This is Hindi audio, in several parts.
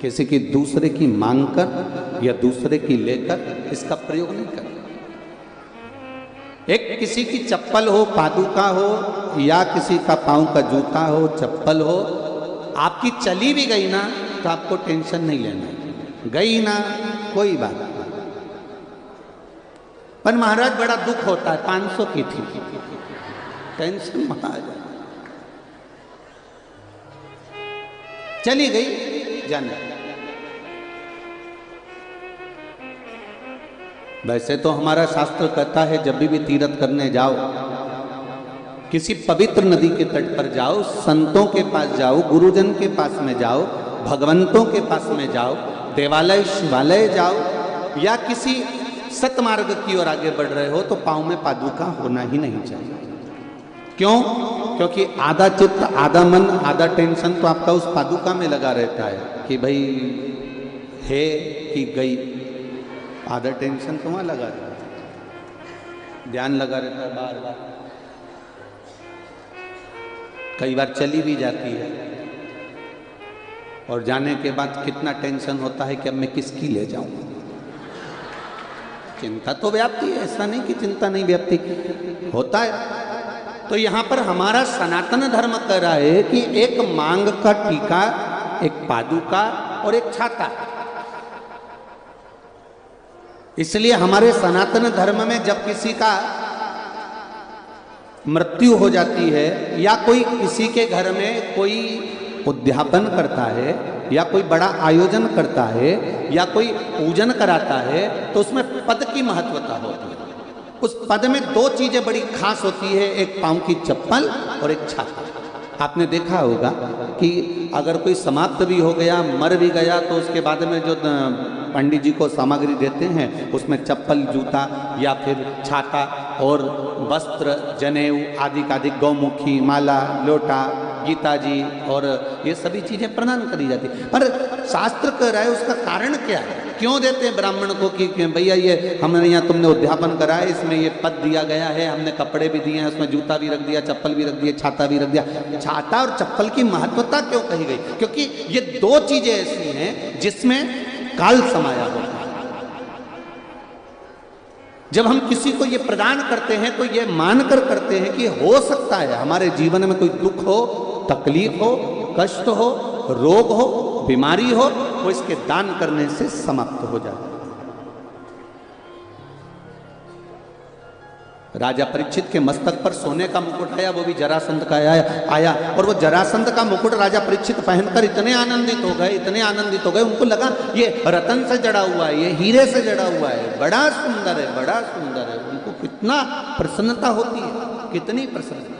किसी की दूसरे की मांग कर या दूसरे की लेकर इसका प्रयोग नहीं करना। एक किसी की चप्पल हो, पादुका हो, या किसी का पांव का जूता हो, चप्पल हो, आपकी चली भी गई ना तो आपको टेंशन नहीं लेना, गई ना कोई बात नहीं। पर महाराज बड़ा दुख होता है, 500 की थी, टेंशन महाराज चली गई जाने। वैसे तो हमारा शास्त्र कहता है जब भी तीर्थ करने जाओ, किसी पवित्र नदी के तट पर जाओ, संतों के पास जाओ, गुरुजन के पास में जाओ, भगवंतों के पास में जाओ, देवालय शिवालय जाओ, या किसी सतमार्ग की ओर आगे बढ़ रहे हो तो पांव में पादुका होना ही नहीं चाहिए। क्यों? क्योंकि आधा चित्त, आधा मन, आधा टेंशन तो आपका उस पादुका में लगा रहता है कि भाई है कि गई, आधा टेंशन तो वहां लगा रहता है, ध्यान लगा रहता है बार बार। कई बार चली भी जाती है और जाने के बाद कितना टेंशन होता है कि अब मैं किसकी ले जाऊं। चिंता तो व्याप्ति है, ऐसा नहीं कि चिंता नहीं व्याप्ति होता है। तो यहां पर हमारा सनातन धर्म कह रहा है कि एक मांग का टीका, एक पादुका और एक छाता। इसलिए हमारे सनातन धर्म में जब किसी का मृत्यु हो जाती है या कोई किसी के घर में कोई उद्यापन करता है या कोई बड़ा आयोजन करता है या कोई पूजन कराता है तो उसमें पद की महत्वता होती है। उस पद में दो चीजें बड़ी खास होती है, एक पांव की चप्पल और एक छाता। आपने देखा होगा कि अगर कोई समाप्त भी हो गया, मर भी गया, तो उसके बाद में जो पंडित जी को सामग्री देते हैं उसमें चप्पल, जूता या फिर छाता और वस्त्र, जनेऊ आदि का आदि, गौमुखी, माला, लोटा, गीता जी और ये सभी चीजें प्रदान करी जाती। पर शास्त्र कह रहा है उसका कारण क्या है, क्यों देते हैं ब्राह्मण को कि भैया ये हमने यहाँ तुमने उद्यापन करा है, इसमें ये पद दिया गया है, हमने कपड़े भी दिए हैं, उसमें जूता भी रख दिया, चप्पल भी रख दिया, छाता भी रख दिया। छाता और चप्पल की महत्वता क्यों कही गई? क्योंकि ये दो चीजें ऐसी हैं जिसमें काल समाया होता है। जब हम किसी को ये प्रदान करते हैं तो ये मानकर करते हैं कि हो सकता है हमारे जीवन में कोई दुख हो, तकलीफ हो, कष्ट हो, रोग हो, बीमारी हो, वो इसके दान करने से समाप्त हो जाए। राजा परीक्षित के मस्तक पर सोने का मुकुट आया, वो भी जरासंध का आया और वो जरासंध का मुकुट राजा परीक्षित पहनकर इतने आनंदित हो गए, इतने आनंदित हो गए, उनको लगा ये रतन से जड़ा हुआ है, ये हीरे से जड़ा हुआ है, बड़ा सुंदर है, बड़ा सुंदर है। उनको कितना प्रसन्नता होती है, कितनी प्रसन्नता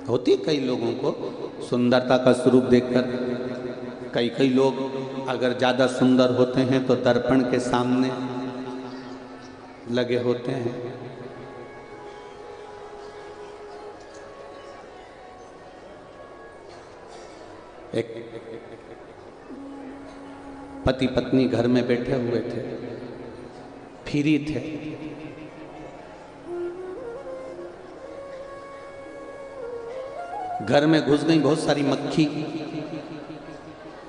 होती है। कई लोगों को सुंदरता का स्वरूप देखकर, कई लोग अगर ज्यादा सुंदर होते हैं तो दर्पण के सामने लगे होते हैं। एक पति पत्नी घर में बैठे हुए थे, फ्री थे। घर में घुस गई बहुत सारी मक्खी,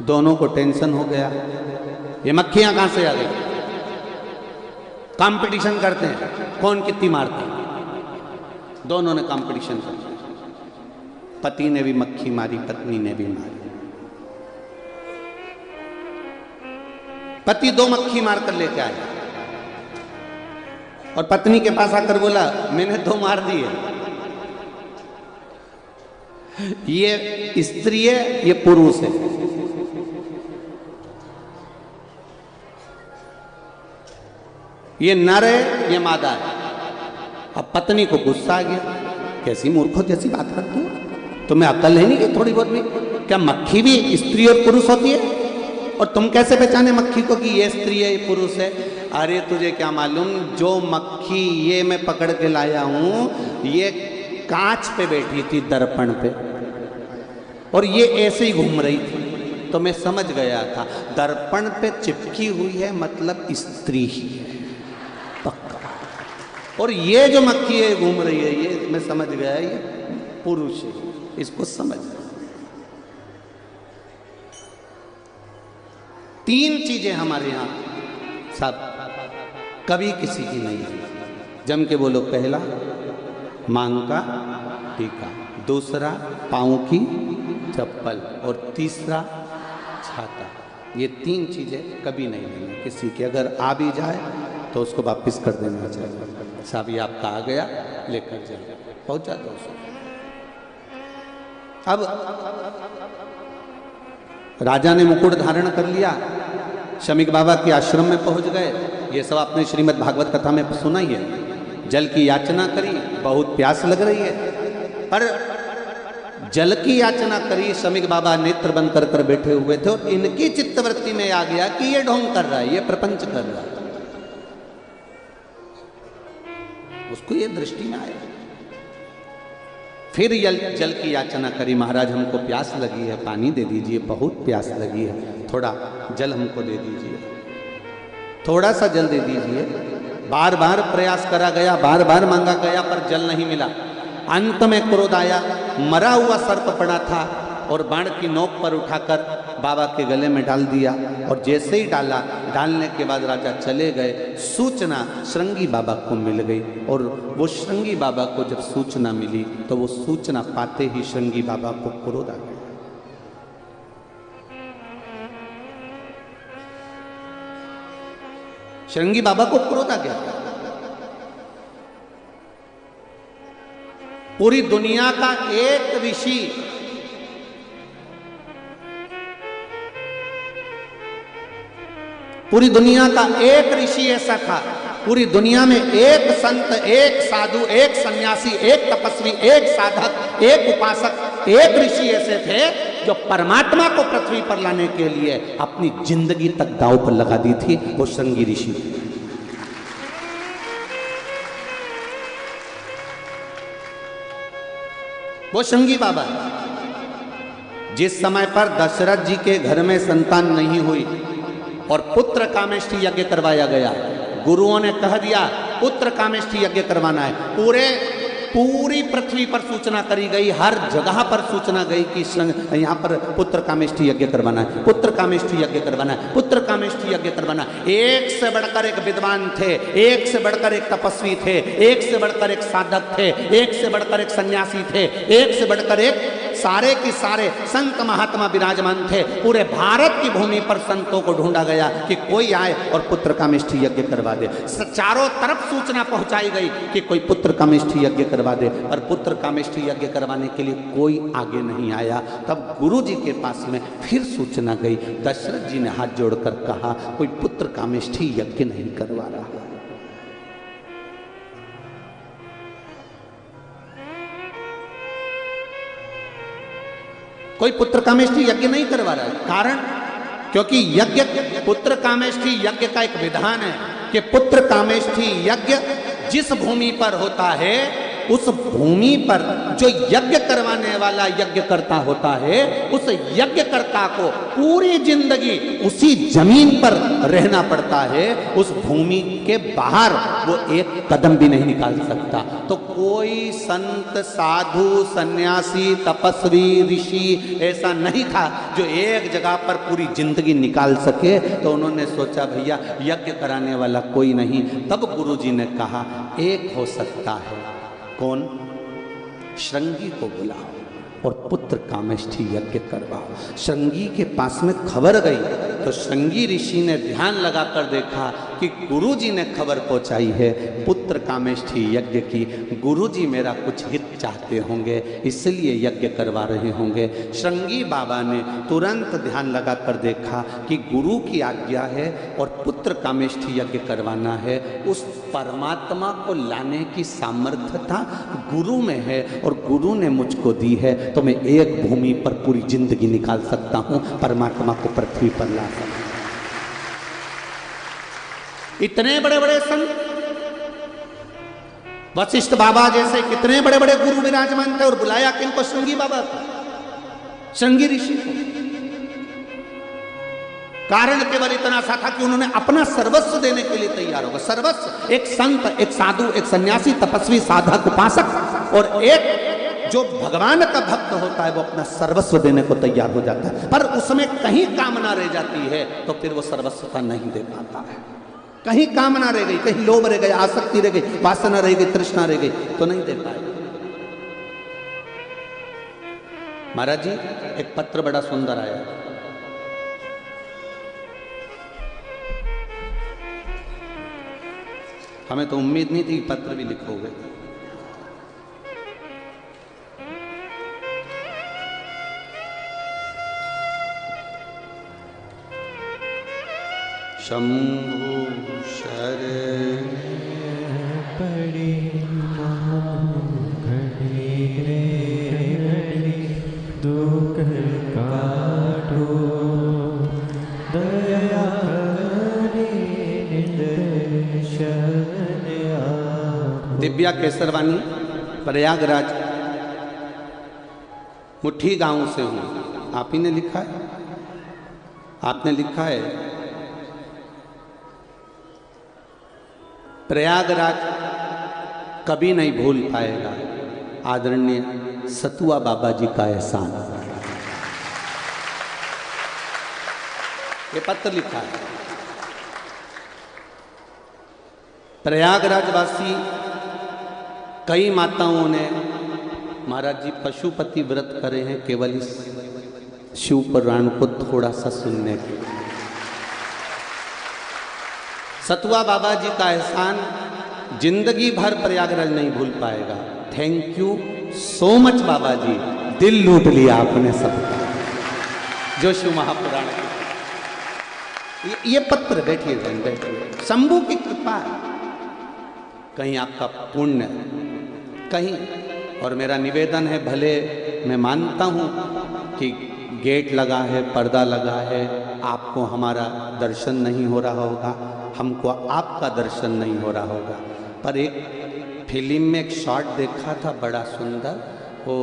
दोनों को टेंशन हो गया, ये मक्खियां कहां से आ गई। कंपटीशन करते हैं कौन कितनी मारता है। दोनों ने कंपटीशन कर, पति ने भी मक्खी मारी, पत्नी ने भी मारी। पति 2 मक्खी मारकर लेके आया और पत्नी के पास आकर बोला मैंने 2 मार दिए। ये स्त्री है, ये पुरुष है। ये नर है, ये मादा है। अब पत्नी को गुस्सा आ गया, कैसी मूर्खों जैसी बात करती हो, तुम्हें अक्ल है नहीं कि थोड़ी बहुत भी? क्या मक्खी भी स्त्री और पुरुष होती है? और तुम कैसे पहचाने मक्खी को कि ये स्त्री है, ये पुरुष है? अरे तुझे क्या मालूम, जो मक्खी ये मैं पकड़ के लाया हूं, ये कांच पे बैठी थी, दर्पण पे, और ये ऐसे ही घूम रही थी, तो मैं समझ गया था दर्पण पे चिपकी हुई है मतलब स्त्री ही है पक्का। और ये जो मक्खी है घूम रही है, ये मैं समझ गया ये पुरुष है, इसको समझ। 3 चीजें हमारे यहाँ सब कभी किसी की नहीं है। जम के बोलो, पहला मांग का टीका, दूसरा पाँव की चप्पल और तीसरा छाता। ये 3 चीजें कभी नहीं लेंगे किसी की। अगर आ भी जाए तो उसको वापस कर देना चाहिए। साहब ये आपका आ गया, लेकर जाए, पहुंचा दो उसको। अब राजा ने मुकुट धारण कर लिया, शमीक बाबा के आश्रम में पहुंच गए। ये सब आपने श्रीमद् भागवत कथा में सुना ही है। जल की याचना करी, बहुत प्यास लग रही है, पर जल की याचना करी, शमीक बाबा नेत्र बंद कर कर बैठे हुए थे और इनकी चित्तवृत्ति में आ गया कि ये ढोंग कर रहा है, ये प्रपंच कर रहा है। उसको ये दृष्टि में आया। फिर जल की याचना करी, महाराज हमको प्यास लगी है, पानी दे दीजिए, बहुत प्यास लगी है, थोड़ा जल हमको दे दीजिए, थोड़ा सा जल दे दीजिए। बार बार प्रयास करा गया, बार बार मांगा गया, पर जल नहीं मिला। अंत में क्रोध आया, मरा हुआ सर्प पड़ा था और बाण की नोक पर उठाकर बाबा के गले में डाल दिया। और जैसे ही डाला, डालने के बाद राजा चले गए। सूचना श्रृंगी बाबा को मिल गई और वो श्रृंगी बाबा को जब सूचना मिली तो वो सूचना पाते ही श्रृंगी बाबा को क्रोध आ गया। श्रृंगी बाबा को क्रोध आ गया। पूरी दुनिया का एक ऋषि, पूरी दुनिया का एक ऋषि ऐसा था, पूरी दुनिया में एक संत, एक साधु, एक सन्यासी, एक तपस्वी, एक साधक, एक उपासक, एक ऋषि ऐसे थे जो परमात्मा को पृथ्वी पर लाने के लिए अपनी जिंदगी तक दांव पर लगा दी थी। वो श्रृंगी ऋषि। वो श्रृंगी बाबा। जिस समय पर दशरथ जी के घर में संतान नहीं हुई और पुत्र कामेष्ठी यज्ञ करवाया गया, गुरुओं ने कह दिया पुत्र कामेष्ठी यज्ञ करवाना है। पूरी पृथ्वी पर सूचना करी गई, हर जगह पर सूचना गई कि यहाँ पर पुत्र कामेष्ठी यज्ञ करवाना है, पुत्र कामेष्ठी यज्ञ करवाना है, पुत्र कामेष्ठी यज्ञ करवाना है। एक से बढ़कर एक विद्वान थे, एक से बढ़कर एक तपस्वी थे, एक से बढ़कर एक साधक थे, एक से बढ़कर एक सन्यासी थे, एक से बढ़कर एक सारे के सारे संत महात्मा विराजमान थे। पूरे भारत की भूमि पर संतों को ढूंढा गया कि कोई आए और पुत्र कामेष्ठी यज्ञ करवा दे। चारों तरफ सूचना पहुंचाई गई कि कोई पुत्र कामेष्ठी यज्ञ करवा दे, और पुत्र कामेष्ठी यज्ञ करवाने के लिए कोई आगे नहीं आया। तब गुरु जी के पास में फिर सूचना गई। दशरथ जी ने हाथ जोड़कर कहा कोई पुत्र कामेष्ठी यज्ञ नहीं करवा रहा। कोई पुत्र कामेष्ठी यज्ञ नहीं करवा रहा है। कारण, क्योंकि यज्ञ, पुत्र कामेष्ठी यज्ञ का एक विधान है कि पुत्र कामेष्ठी यज्ञ जिस भूमि पर होता है उस भूमि पर जो यज्ञ करवाने वाला यज्ञकर्ता होता है, उस यज्ञकर्ता को पूरी जिंदगी उसी जमीन पर रहना पड़ता है। उस भूमि के बाहर वो एक कदम भी नहीं निकाल सकता। तो कोई संत, साधु, सन्यासी, तपस्वी, ऋषि ऐसा नहीं था जो एक जगह पर पूरी जिंदगी निकाल सके। तो उन्होंने सोचा भैया यज्ञ कराने वाला कोई नहीं। तब गुरुजी ने कहा एक हो सकता है। कौन? श्रृंगी को बुलाओ और पुत्र कामेष्ठी यज्ञ करवाओ। श्रृंगी के पास में खबर गई तो श्रृंगी ऋषि ने ध्यान लगाकर देखा कि गुरुजी ने खबर पहुंचाई है पुत्र कामेष्ठी यज्ञ की। गुरुजी मेरा कुछ हित चाहते होंगे, इसलिए यज्ञ करवा रहे होंगे। श्रृंगी बाबा ने तुरंत ध्यान लगाकर देखा कि गुरु की आज्ञा है और पुत्र कामेष्ठी यज्ञ करवाना है। उस परमात्मा को लाने की सामर्थ्यता गुरु में है और गुरु ने मुझको दी है, तो मैं एक भूमि पर पूरी जिंदगी निकाल सकता हूं, परमात्मा को पृथ्वी पर ला सकता हूं। इतने बड़े बड़े संत, वशिष्ठ बाबा जैसे कितने बड़े बड़े गुरु विराजमान थे और बुलाया किनको? श्रृंगी बाबा को, श्रृंगी ऋषि को। कारण केवल इतना सा था कि उन्होंने अपना सर्वस्व देने के लिए तैयार होगा। सर्वस्व, एक संत, एक साधु, एक सन्यासी, तपस्वी, साधक, उपासक और एक जो भगवान का भक्त होता है वो अपना सर्वस्व देने को तैयार हो जाता है, पर उसमें कहीं कामना रह जाती है तो फिर वो सर्वस्वता नहीं दे पाता है। कहीं कामना रह गई, कहीं लोभ रह गई, आसक्ति रह गई, वासना रह गई, तृष्णा रह गई तो नहीं दे पाएगा। महाराज जी एक पत्र बड़ा सुंदर आया, हमें तो उम्मीद नहीं थी पत्र भी लिखोगे। शंभु शरण पड़े घड़ी रे दुख काटो दया दिव्या केसरवानी, प्रयागराज मुट्ठी गांव से हूं। आप ही ने लिखा है, आपने लिखा है प्रयागराज कभी नहीं भूल पाएगा आदरणीय सतुआ बाबा जी का एहसान। ये पत्र लिखा है। प्रयागराज वासी कई माताओं ने महाराज जी पशुपति व्रत करे हैं केवल इस शिव पुराण को थोड़ा सा सुनने के। सतुआ बाबा जी का एहसान जिंदगी भर प्रयागराज नहीं भूल पाएगा। थैंक यू सो मच बाबा जी, दिल लूट लिया आपने सबका। जो शिव महापुराण ये पत्र, बैठिए बहन बैठिए, शंभू की कृपा है, कहीं आपका पुण्य कहीं। और मेरा निवेदन है, भले मैं मानता हूँ कि गेट लगा है, पर्दा लगा है, आपको हमारा दर्शन नहीं हो रहा होगा, हमको आपका दर्शन नहीं हो रहा होगा, पर एक फिल्म में एक शॉट देखा था बड़ा सुंदर, वो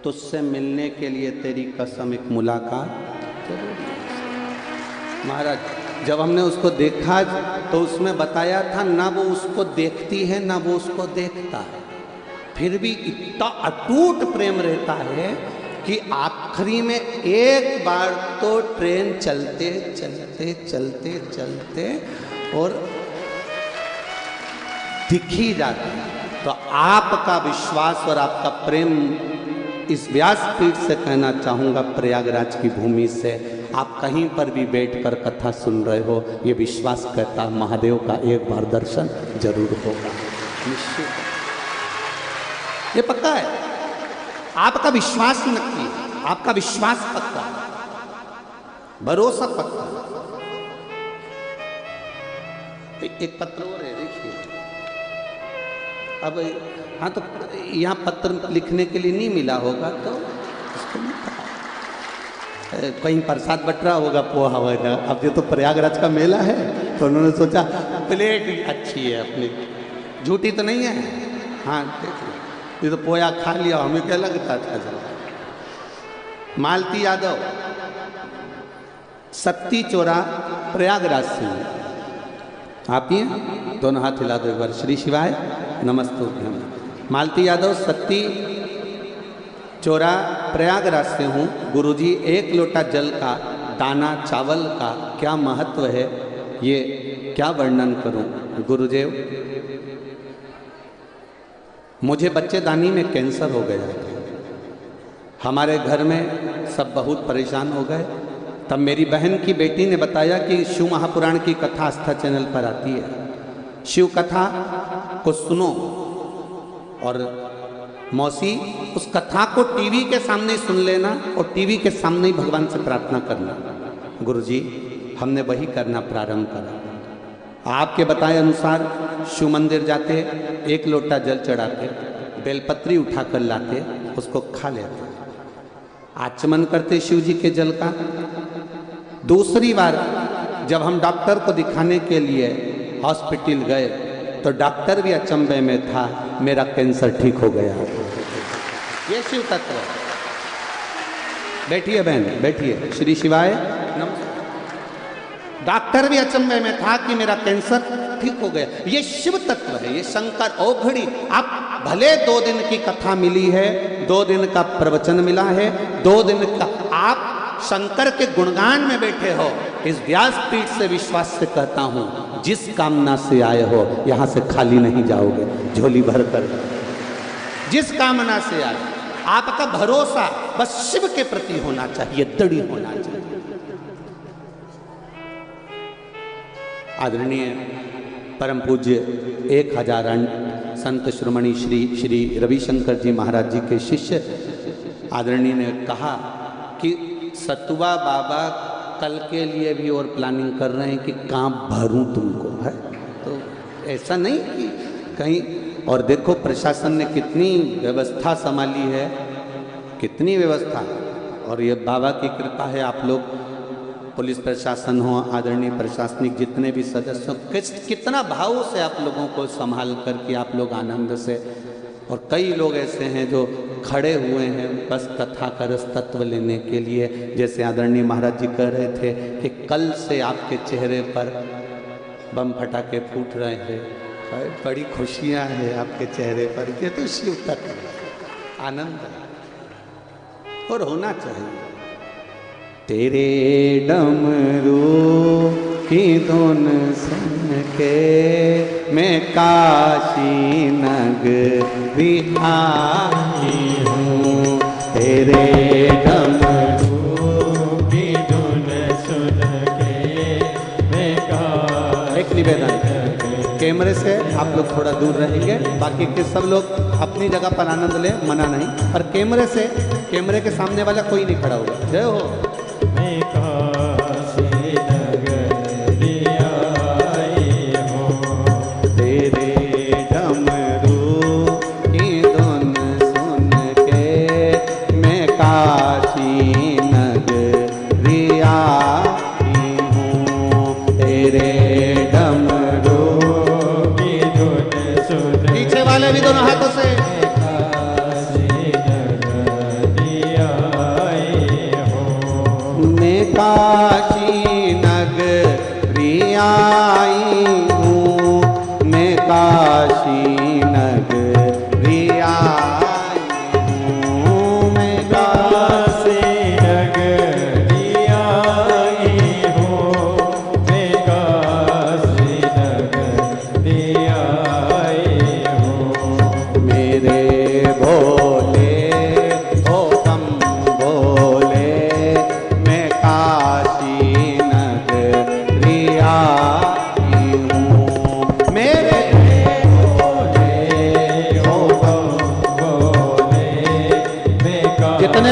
तुझसे मिलने के लिए तेरी कसम एक मुलाकात जरूरी है। महाराज जब हमने उसको देखा तो उसमें बताया था ना वो उसको देखती है ना वो उसको देखता है, फिर भी इतना अटूट प्रेम रहता है कि आखिरी में एक बार तो ट्रेन चलते चलते चलते चलते और दिख ही जाती। तो आपका विश्वास और आपका प्रेम इस व्यासपीठ से कहना चाहूँगा, प्रयागराज की भूमि से, आप कहीं पर भी बैठकर कथा सुन रहे हो, ये विश्वास कहता महादेव का एक बार दर्शन जरूर होगा, निश्चित। ये पक्का है, आपका विश्वास ही नक्की है, आपका विश्वास पक्का है, भरोसा पक्का है। एक पत्र और है, देखिए। अब हाँ, तो यहाँ पत्र लिखने के लिए नहीं मिला होगा तो इसको नहीं कहा, कहीं प्रसाद बट रहा होगा पोहा वगैरह। अब ये तो प्रयागराज का मेला है तो उन्होंने सोचा प्लेट अच्छी है अपनी, झूठी तो नहीं है। हाँ देखिए, ये तो पोया खा लिया, हमें क्या लगता था। मालती यादव, सत्ती चोरा, प्रयागराज से। आप ही हैं? दोनों हाथ हिला दो एक बार। श्री शिवाय नमस्तुभ्यम। मालती यादव, सत्ती चोरा, प्रयागराज से हूँ। गुरुजी, एक लोटा जल का दाना चावल का क्या महत्व है, ये क्या वर्णन करूँ गुरुदेव। मुझे बच्चेदानी में कैंसर हो गया, हमारे घर में सब बहुत परेशान हो गए। तब मेरी बहन की बेटी ने बताया कि शिव महापुराण की कथा आस्था चैनल पर आती है, शिव कथा को सुनो। और मौसी, उस कथा को टीवी के सामने सुन लेना और टीवी के सामने ही भगवान से प्रार्थना करना। गुरुजी, हमने वही करना प्रारंभ करा। आपके बताए अनुसार शिव मंदिर जाते, एक लोटा जल चढ़ाते, बेलपत्री उठाकर लाते, उसको खा लेते, आचमन करते शिव जी के जल का। दूसरी बार जब हम डॉक्टर को दिखाने के लिए हॉस्पिटल गए तो डॉक्टर भी अचंभे में था, मेरा कैंसर ठीक हो गया। ये शिव तत्व है। बैठिए बहन, बैठिए। श्री शिवाय नमस्कार। डॉक्टर भी अचंभे में था कि मेरा कैंसर ठीक हो गया। ये शिव तत्व है, ये शंकर औघड़ी। आप भले 2 दिन की कथा मिली है, 2 दिन का प्रवचन मिला है, 2 दिन का आप शंकर के गुणगान में बैठे हो, इस व्यासपीठ से विश्वास से कहता हूं, जिस कामना से आए हो यहां से खाली नहीं जाओगे, झोली भर कर। जिस कामना से आए, आपका भरोसा बस शिव के प्रति होना चाहिए, दृढ़ होना चाहिए। आदरणीय परम पूज्य 1000 संत श्रोमणी श्री श्री रविशंकर जी महाराज जी के शिष्य आदरणीय ने कहा कि सतुआ बाबा कल के लिए भी और प्लानिंग कर रहे हैं कि कहाँ भरूं तुमको, है तो ऐसा नहीं कि कहीं। और देखो प्रशासन ने कितनी व्यवस्था संभाली है, कितनी व्यवस्था, और ये बाबा की कृपा है। आप लोग पुलिस प्रशासन हो, आदरणीय प्रशासनिक जितने भी सदस्य हो, कितना भाव से आप लोगों को संभाल करके आप लोग आनंद से, और कई लोग ऐसे हैं जो खड़े हुए हैं बस कथा का रस तत्व लेने के लिए। जैसे आदरणीय महाराज जी कह रहे थे कि कल से आपके चेहरे पर बम फटाके फूट रहे हैं, बड़ी खुशियां हैं आपके चेहरे पर, ये तो शिव तक आनंद है और होना चाहिए। तेरे डमरू की धुन सुन के मैं काशी नगरी आई हूँ, तेरे डमरू की धुन सुन के मैं काशी। एक निवेदन, कैमरे से आप लोग थोड़ा दूर रहेंगे, बाकी के सब लोग अपनी जगह पर आनंद लें, मना नहीं, पर कैमरे से, कैमरे के सामने वाला कोई नहीं खड़ा होगा। जय हो।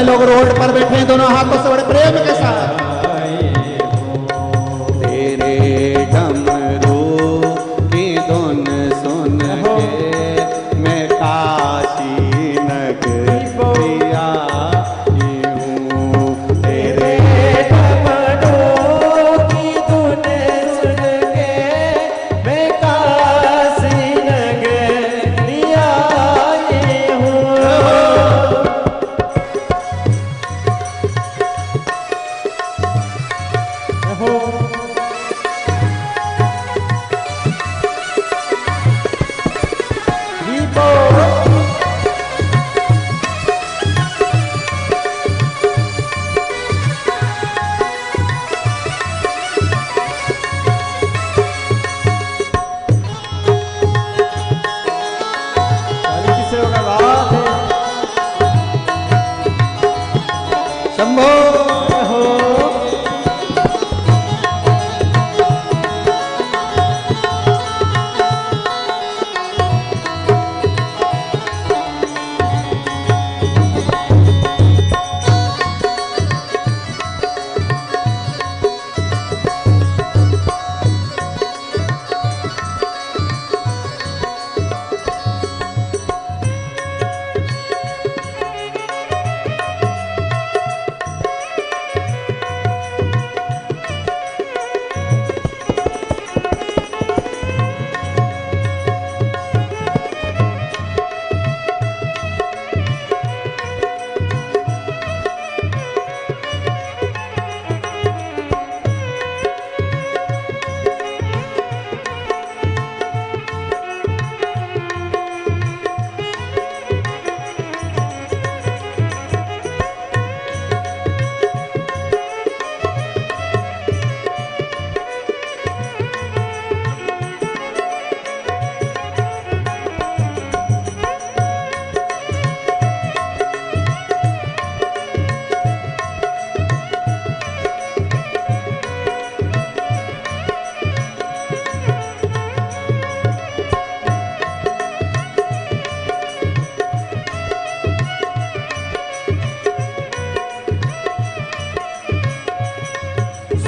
लोग रोड पर बैठे हैं दोनों हाथों से बड़े प्रेम के साथ, तेरे डमरू की धुन सुन के मैं काशी नगरी आई हूँ, तेरे डमरू की धुन सुन के मैं काशी नगरी आई हूँ।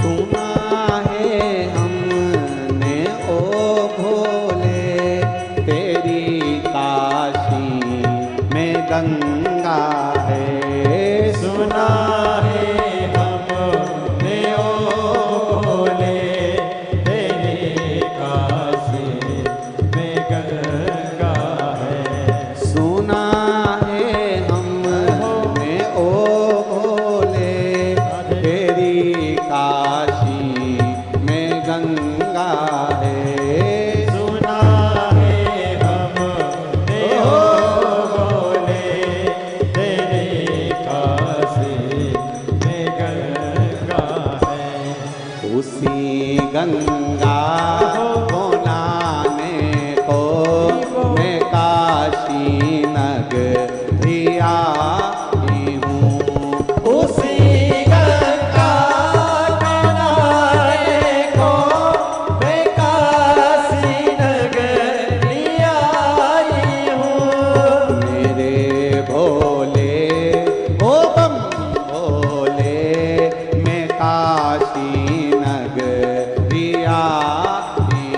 सुना है हमने ओ भोले तेरी काशी में गंगा है। सुना है हमने ओ भोले तेरी काशी में गंगा है। सुना है हमने ओ भोले तेरी काशी में गंगा है। सुना है हमने ओ भोले तेरी काशी में गंगा है। उसी गंगा को नहाने को मैं काशी नगरी आई हूँ। उसी गंगा के नारे को मैं काशी नगरी आई हूँ। मेरे भोले ओ बम भोले मैं काशी नगरी आई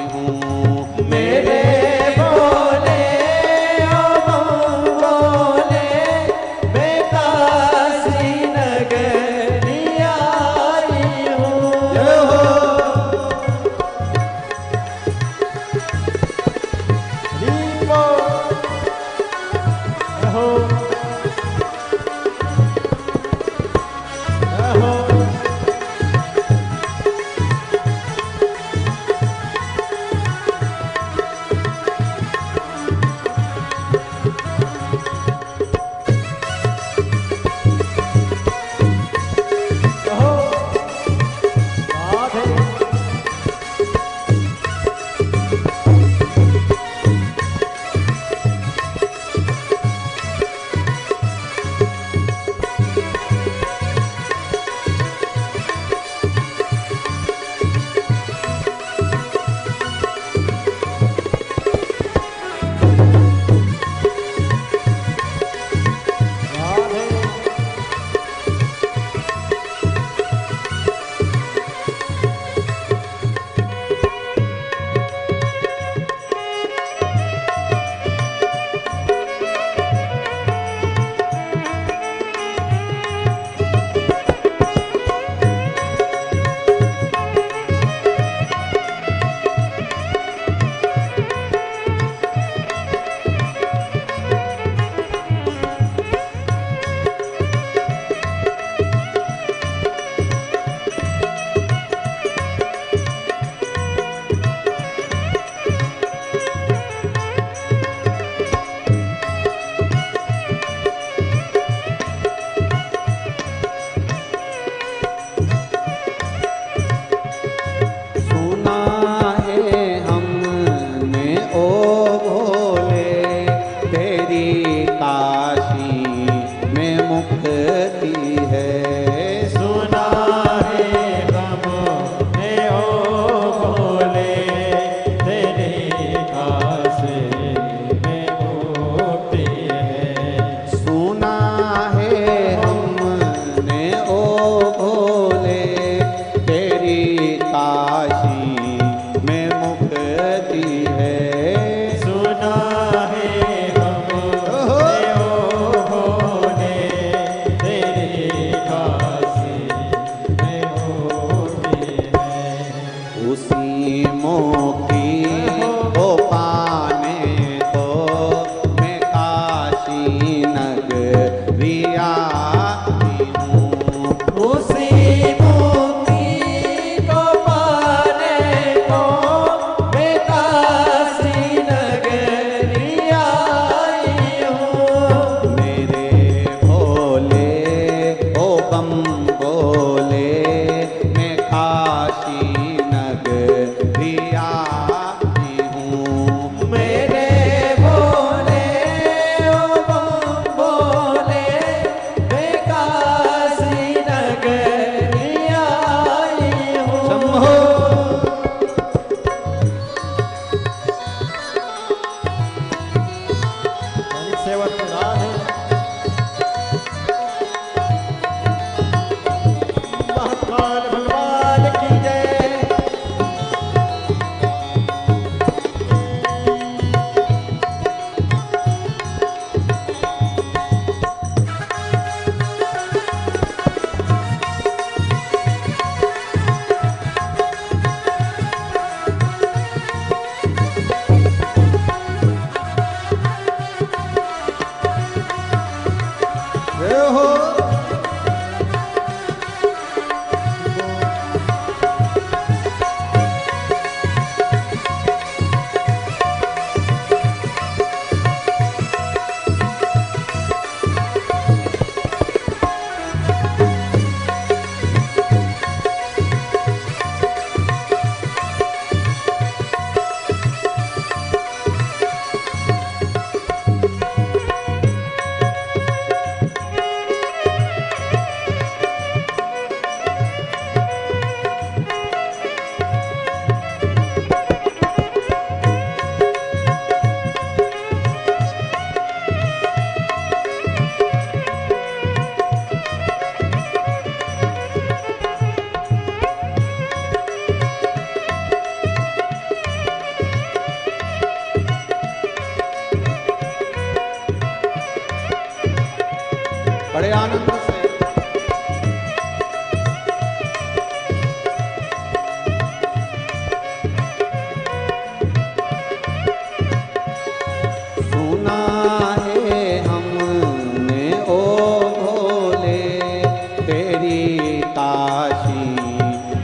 काशी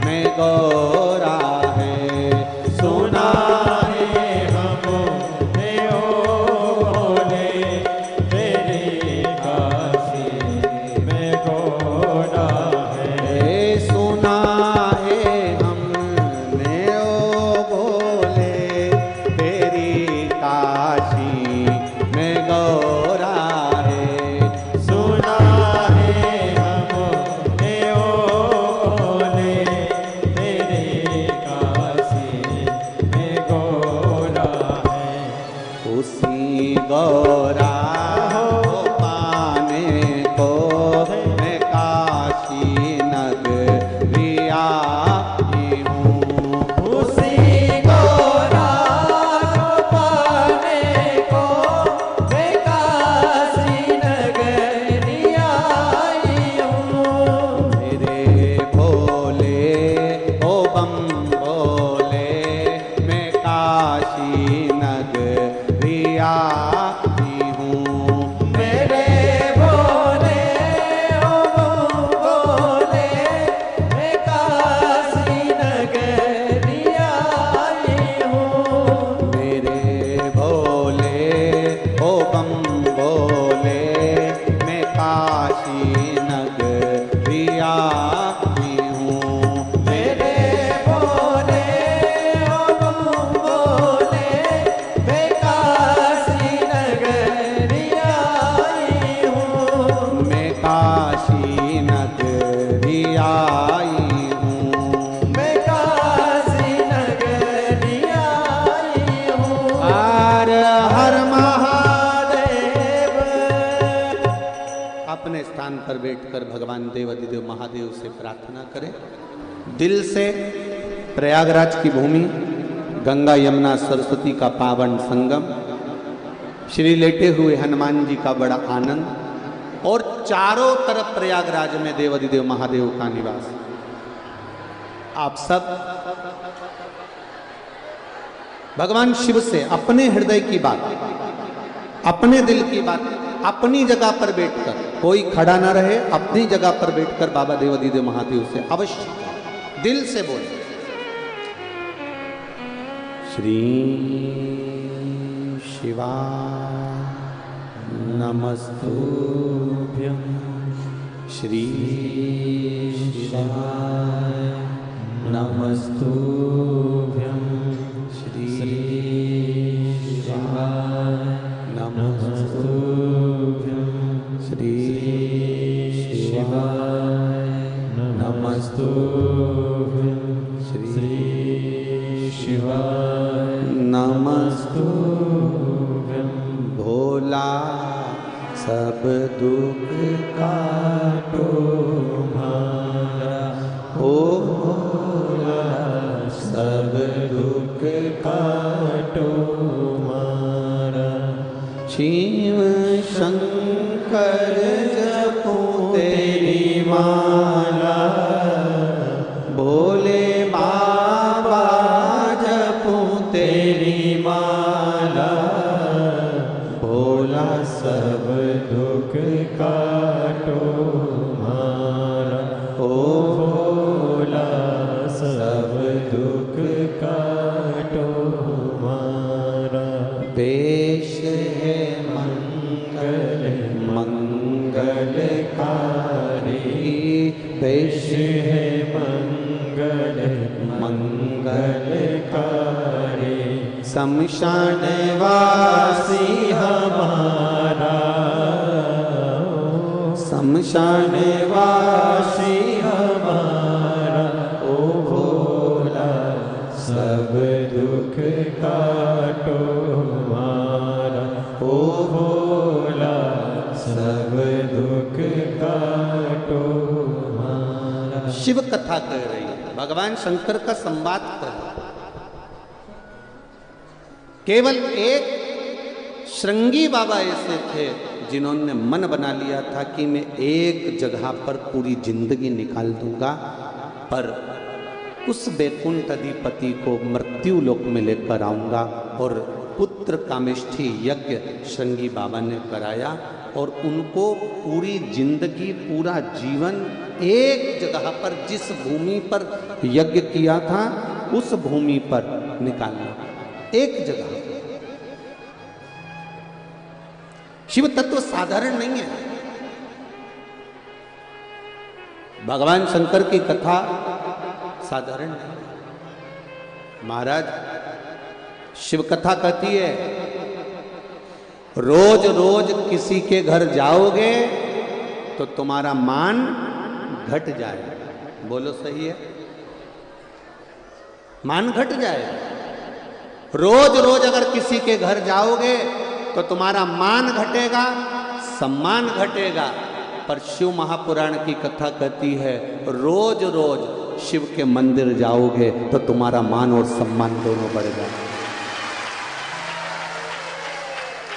में गौरा है। सुना है हमने ओ भोले तेरी काशी में गौरा है। सुना है हमने ओ भोले तेरी काशी में गौरा है। सुना है हमने ओ भोले तेरी काशी में गौरा है। उसी गौरा को पाने को मैं काशी नगरी आई हूँ। उसी गौरा को पाने को मैं काशी नगरी आई हूँ। मेरे भोले ओ बम भोले मैं काशी नगरी आई हूँ। मेरे भोले ओ भोले मैं काशी नगरी आई हूँ। मेरे भोले ओ बम भोले मैं काशी नगरी आई हूँ। मेरे भोले ओ भोले मैं काशी नगरी आई हूँ। मैं काशी नगरी आई हूँ। मैं काशी नगरी आई हूँ। हर हर महादेव। अपने स्थान पर बैठकर भगवान देवाधिदेव महादेव से प्रार्थना करें। दिल से प्रयागराज की भूमि, गंगा यमुना सरस्वती का पावन संगम, श्री लेटे हुए हनुमान जी का बड़ा आनंद और चारों तरफ प्रयागराज में देवाधिदेव महादेव का निवास। आप सब भगवान शिव से अपने हृदय की बात, अपने दिल की बात अपनी जगह पर बैठकर, कोई खड़ा ना रहे, अपनी जगह पर बैठकर बाबा देवाधिदेव महादेव से अवश्य दिल से बोले। श्री शिवाय नमस्तुभ्यं। श्री शिवाय नमस्तुभ्यं। श्री शिवाय नमस्तुभ्यं। श्री शिवाय नमस्तुभ्यं। श्री शिवाय नमस्तुभ्यं। भोला सब दुख काटो मारा, ओ भोला सब दुख काटो मारा। शिव शंकर जपो तेरी माला, भोले बाबा जपो तेरी माला। भोला सब दुख काटो मारा, ओ भोला सब दुख काटो मारा। वेश है मंगल मंगलकारी, वेश है मंगल मंगलकारी। शमशान वासी हमारा, शमशान वासी हमारा। ओ भोला सब दुख काटो मारा, ओ भोला सब दुख काटो मारा। शिव कथा कह रही है, भगवान शंकर का संवाद कर रही है। केवल एक श्रृंगी बाबा ऐसे थे जिन्होंने मन बना लिया था कि मैं एक जगह पर पूरी जिंदगी निकाल दूंगा, पर उस वैकुंठ अधिपति को मृत्यु लोक में लेकर आऊंगा। और पुत्र कामेष्ठी यज्ञ श्रृंगी बाबा ने कराया और उनको पूरी जिंदगी, पूरा जीवन एक जगह पर जिस भूमि पर यज्ञ किया था उस भूमि पर निकालना, एक जगह। शिव तत्व साधारण नहीं है। भगवान शंकर की कथा साधारण नहीं। महाराज शिव कथा कहती है, रोज रोज किसी के घर जाओगे तो तुम्हारा मान घट जाएगा। बोलो सही है? मान घट जाएगा। रोज रोज अगर किसी के घर जाओगे तो तुम्हारा मान घटेगा, सम्मान घटेगा। पर शिव महापुराण की कथा कहती है, रोज रोज शिव के मंदिर जाओगे तो तुम्हारा मान और सम्मान दोनों बढ़ेगा।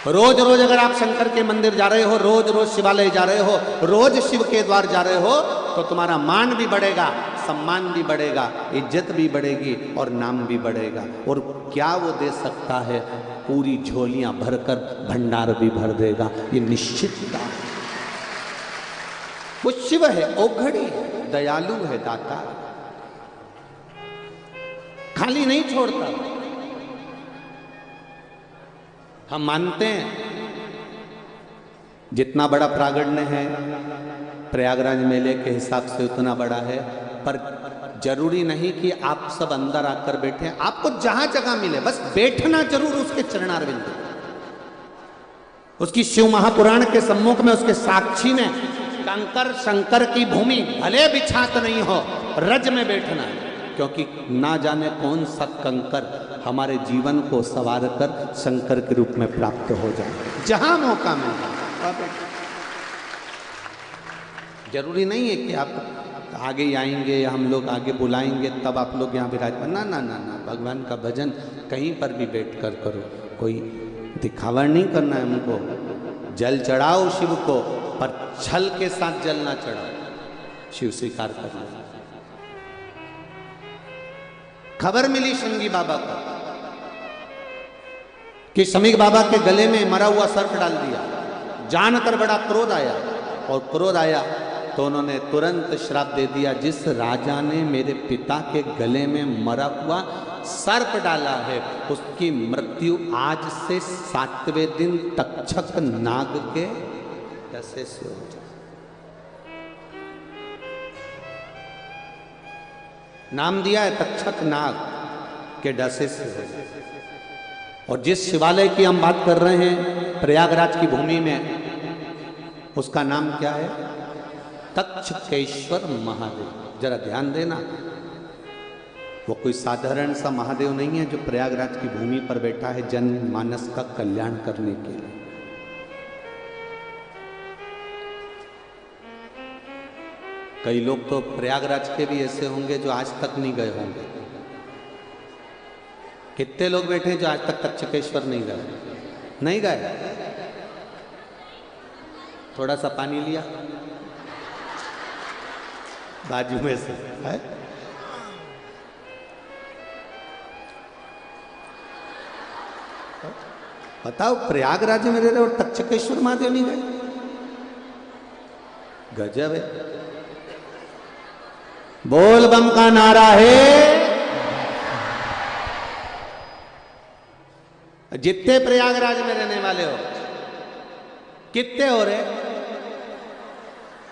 रोज रोज अगर आप शंकर के मंदिर जा रहे हो, रोज रोज शिवालय जा रहे हो, रोज शिव के द्वार जा रहे हो, तो तुम्हारा मान भी बढ़ेगा, सम्मान भी बढ़ेगा, इज्जत भी बढ़ेगी और नाम भी बढ़ेगा। और क्या वो दे सकता है? पूरी झोलियां भरकर भंडार भी भर देगा। ये निश्चित बात है। वो शिव है, औघड़ी है, दयालु है, दाता, खाली नहीं छोड़ता। हम मानते हैं जितना बड़ा प्रागण्य है प्रयागराज मेले के हिसाब से उतना बड़ा है, पर जरूरी नहीं कि आप सब अंदर आकर बैठे। आपको जहां जगह मिले बस बैठना जरूर उसके चरणारविंद, उसकी शिव महापुराण के सम्मुख में, उसके साक्षी में। कंकर शंकर की भूमि भले बिछात नहीं हो, रज में बैठना है, क्योंकि ना जाने कौन सा कंकर हमारे जीवन को संवार कर शंकर के रूप में प्राप्त हो जाए। जहां मौका मिले, जरूरी नहीं है कि आप आगे ही आएंगे या हम लोग आगे बुलाएंगे तब आप लोग यहाँ विराजमान। ना ना ना ना, भगवान का भजन कहीं पर भी बैठ कर करो। कोई दिखावा नहीं करना है हमको। जल चढ़ाओ शिव को, पर छल के साथ जल ना चढ़ाओ। शिव स्वीकार कर लो। खबर मिली शंगी बाबा को कि शमीक बाबा के गले में मरा हुआ सर्प डाल दिया। जानकर बड़ा क्रोध आया, और क्रोध आया तो उन्होंने तुरंत श्राप दे दिया, जिस राजा ने मेरे पिता के गले में मरा हुआ सर्प डाला है उसकी मृत्यु आज से 7वें दिन तक्षक नाग के डसे से हो जाए। नाम दिया है तक्षक नाग के डसे से हो जाए। और जिस शिवालय की हम बात कर रहे हैं प्रयागराज की भूमि में, उसका नाम क्या है? तक्षकेश्वर महादेव। जरा ध्यान देना, वो कोई साधारण सा महादेव नहीं है जो प्रयागराज की भूमि पर बैठा है जनमानस का कल्याण करने के लिए। कई लोग तो प्रयागराज के भी ऐसे होंगे जो आज तक नहीं गए होंगे। कितने लोग बैठे हैं जो आज तक तक्षकेश्वर नहीं गए? नहीं गए? थोड़ा सा पानी लिया बाजू में से है? बताओ, प्रयागराज में रह रहे और तक्षकेश्वर महादेव नहीं गए? गजब है। बोल बम का नारा है। जितने प्रयागराज में रहने वाले हो, कितने हो रहे?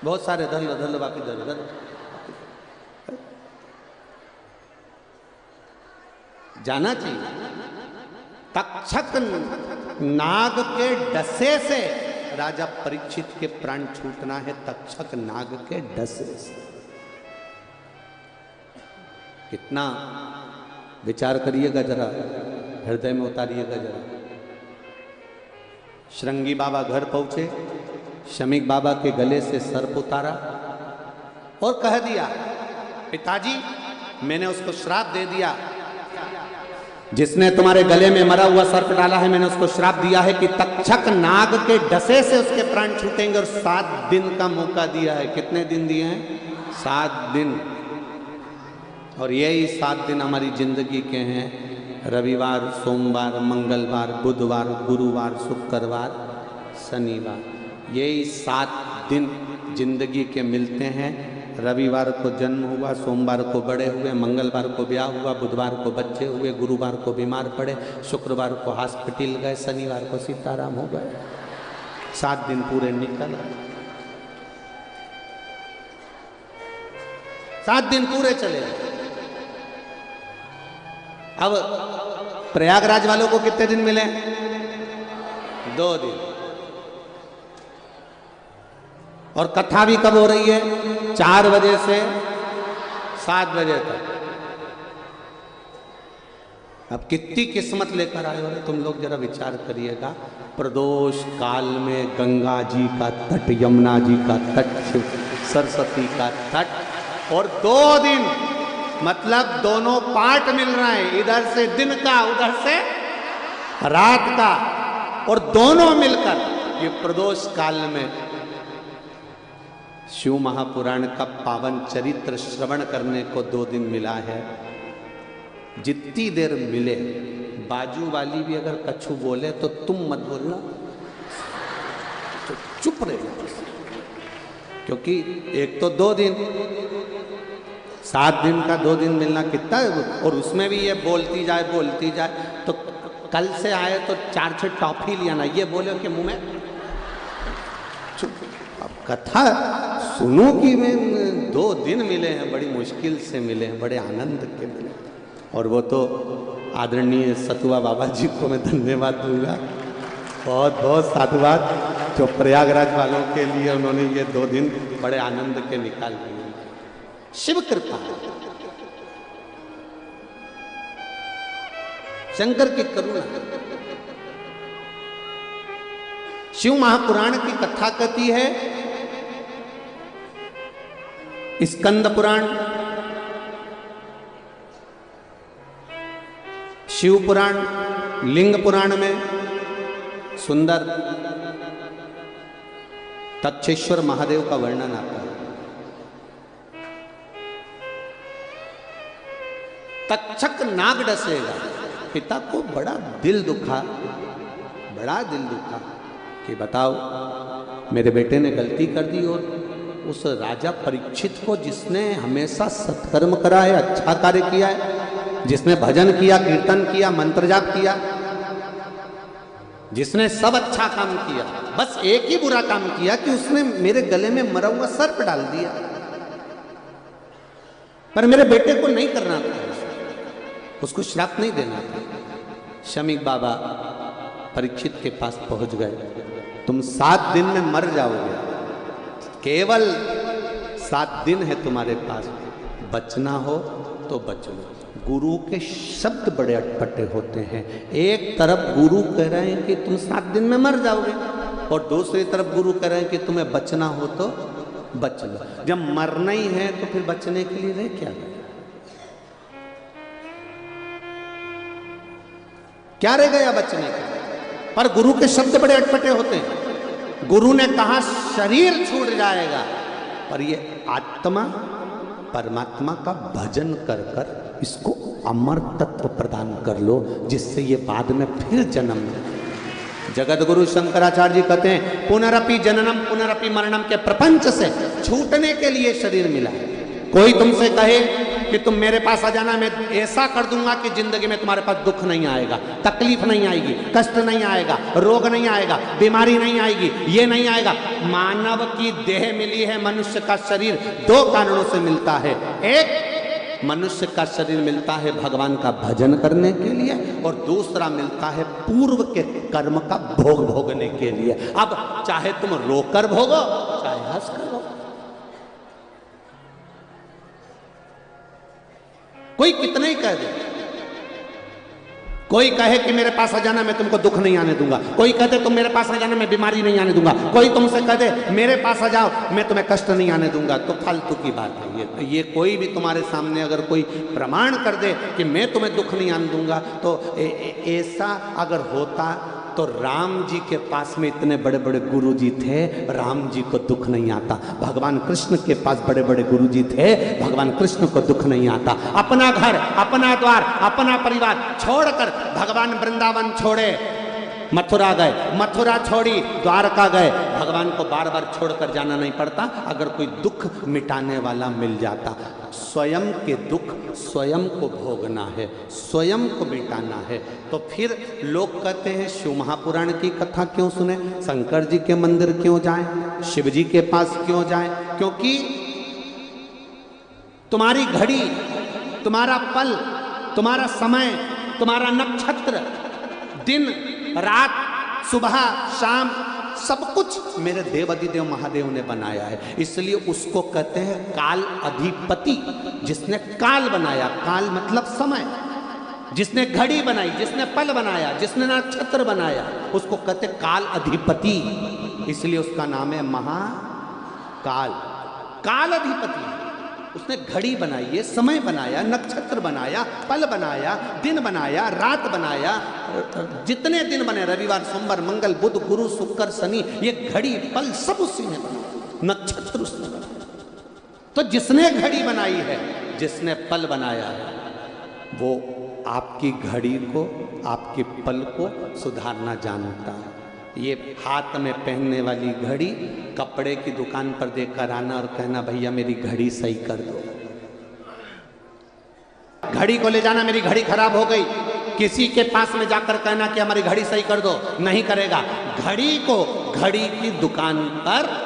बहुत सारे। धर लो धर लो, बाकी धर धर। जाना चाहिए। तक्षक नाग के डसे से राजा परीक्षित के प्राण छूटना है। तक्षक नाग के डसे से। कितना विचार करिएगा, जरा हृदय में उतारिएगा जरा। श्रृंगी बाबा घर पहुंचे, शमीक बाबा के गले से सर्प उतारा और कह दिया, पिताजी मैंने उसको श्राप दे दिया, जिसने तुम्हारे गले में मरा हुआ सर्प डाला है मैंने उसको श्राप दिया है कि तक्षक नाग के डसे से उसके प्राण छूटेंगे। और 7 दिन का मौका दिया है। कितने दिन दिए हैं? 7 दिन। और यही 7 दिन हमारी जिंदगी के हैं। रविवार, सोमवार, मंगलवार, बुधवार, गुरुवार, शुक्रवार, शनिवार। यही 7 दिन जिंदगी के मिलते हैं। रविवार को जन्म हुआ, सोमवार को बड़े हुए, मंगलवार को ब्याह हुआ, बुधवार को बच्चे हुए, गुरुवार को बीमार पड़े, शुक्रवार को हॉस्पिटल गए, शनिवार को सीताराम हो गए। 7 दिन पूरे निकल गए, 7 दिन पूरे चले गए। अब प्रयागराज वालों को कितने दिन मिले? 2 दिन। और कथा भी कब हो रही है? 4 बजे से 7 बजे तक। अब कितनी किस्मत लेकर आए हो तुम लोग, जरा विचार करिएगा। प्रदोष काल में गंगा जी का तट, यमुना जी का तट, सरस्वती का तट, और 2 दिन मतलब दोनों पार्ट मिल रहे हैं, इधर से दिन का, उधर से रात का, और दोनों मिलकर ये प्रदोष काल में शिव महापुराण का पावन चरित्र श्रवण करने को 2 दिन मिला है। जितनी देर मिले, बाजू वाली भी अगर कछु बोले तो तुम मत बोलना, तो चुप रहे, क्योंकि एक तो 2 दिन, 7 दिन का 2 दिन मिलना कितना है, और उसमें भी ये बोलती जाए, तो कल से आए तो 4-6 टॉफी लिया ना, ये बोले कि मुंह में चुप। अब कथा सुनो कि मैं 2 दिन मिले हैं, बड़ी मुश्किल से मिले हैं, बड़े आनंद के मिले। और वो तो आदरणीय सतुआ बाबा जी को मैं धन्यवाद दूंगा, बहुत बहुत साधुवाद, जो प्रयागराज वालों के लिए उन्होंने ये 2 दिन बड़े आनंद के निकाल दिए। शिव कृपा, शंकर की करुणा। शिव महापुराण की कथा कहती है, स्कंद पुराण, शिव पुराण, लिंग पुराण में सुंदर तक्षेश्वर महादेव का वर्णन आता है। तक्षक नाग डसेगा। पिता को बड़ा दिल दुखा कि बताओ मेरे बेटे ने गलती कर दी, और उस राजा परीक्षित को, जिसने हमेशा सत्कर्म करा है, अच्छा कार्य किया है, जिसने भजन किया, कीर्तन किया, मंत्र जाप किया, जिसने सब अच्छा काम किया, बस एक ही बुरा काम किया कि उसने मेरे गले में मरा हुआ सर्प डाल दिया। पर मेरे बेटे को नहीं करना था, उसको श्राप नहीं देना था। शमीक बाबा परीक्षित के पास पहुंच गए, तुम 7 दिन में मर जाओगे, केवल 7 दिन है तुम्हारे पास, बचना हो तो बच लो। गुरु के शब्द बड़े अटपटे होते हैं। एक तरफ गुरु कह रहे हैं कि तुम 7 दिन में मर जाओगे, और दूसरी तरफ गुरु कह रहे हैं कि तुम्हें बचना हो तो बच लो। जब मरना ही है तो फिर बचने के लिए रह क्या रह गया बचने के लिए? पर गुरु के शब्द बड़े अटपटे होते हैं। गुरु ने कहा शरीर छूट जाएगा, पर ये आत्मा परमात्मा का भजन कर कर इसको अमर तत्व प्रदान कर लो, जिससे ये बाद में फिर जन्म ले। जगत गुरु शंकराचार्य जी कहते हैं, पुनरपि जननम पुनरपि मरणम के प्रपंच से छूटने के लिए शरीर मिला है। कोई तुमसे कहे कि तुम मेरे पास आ जाना, मैं ऐसा कर दूंगा कि जिंदगी में तुम्हारे पास दुख नहीं आएगा, तकलीफ नहीं आएगी, कष्ट नहीं आएगा, रोग नहीं आएगा, बीमारी नहीं आएगी, ये नहीं आएगा। मानव की देह मिली है, मनुष्य का शरीर 2 कारणों से मिलता है। एक, मनुष्य का शरीर मिलता है भगवान का भजन करने के लिए, और दूसरा मिलता है पूर्व के कर्म का भोग भोगने के लिए। अब चाहे तुम रोकर भोगो, चाहे हंस कर भोगो। कोई कितना ही कह दे, कोई कहे कि मेरे पास आ जाना, मैं तुमको दुख नहीं आने दूंगा। कोई कहते तुम मेरे पास आ जाना, मैं बीमारी नहीं आने दूंगा। कोई तुमसे कह दे मेरे पास आ जाओ, मैं तुम्हें कष्ट नहीं आने दूंगा, तो फालतू की बात है ये। कोई भी तुम्हारे सामने अगर कोई प्रमाण कर दे कि मैं तुम्हें दुख नहीं आने दूंगा, तो ऐसा अगर होता तो राम जी के पास में इतने बड़े बड़े गुरु जी थे, राम जी को दुख नहीं आता। भगवान कृष्ण के पास बड़े बड़े गुरु जी थे, भगवान कृष्ण को दुख नहीं आता। अपना घर, अपना द्वार, अपना परिवार छोड़कर भगवान वृंदावन छोड़े, मथुरा गए, मथुरा छोड़ी द्वारका गए, भगवान को बार बार छोड़कर जाना नहीं पड़ता अगर कोई दुख मिटाने वाला मिल जाता। स्वयं के दुख स्वयं को भोगना है, स्वयं को मिटाना है। तो फिर लोग कहते हैं शिव महापुराण की कथा क्यों सुने, शंकर जी के मंदिर क्यों जाएं, शिव जी के पास क्यों जाएं? क्योंकि तुम्हारी घड़ी, तुम्हारा पल, तुम्हारा समय, तुम्हारा नक्षत्र, दिन रात, सुबह शाम, सब कुछ मेरे देव अधिदेव महादेव ने बनाया है। इसलिए उसको कहते हैं काल अधिपति। जिसने काल बनाया, काल मतलब समय, जिसने घड़ी बनाई, जिसने पल बनाया, जिसने नक्षत्र बनाया, उसको कहते काल अधिपति। इसलिए उसका नाम है महाकाल। काल अधिपति उसने घड़ी बनाई है, समय बनाया, नक्षत्र बनाया, पल बनाया, दिन बनाया, रात बनाया, जितने दिन बने, रविवार सोमवार मंगल बुध गुरु शुक्र शनि, ये घड़ी पल सब उसी ने बनाया, नक्षत्र उसने बनाया। तो जिसने घड़ी बनाई है, जिसने पल बनाया है, वो आपकी घड़ी को, आपके पल को सुधारना जानता है। ये हाथ में पहनने वाली घड़ी कपड़े की दुकान पर देकर आना और कहना भैया मेरी घड़ी सही कर दो। घड़ी को ले जाना, मेरी घड़ी खराब हो गई, किसी के पास में जाकर कहना कि हमारी घड़ी सही कर दो, नहीं करेगा। घड़ी को घड़ी की दुकान पर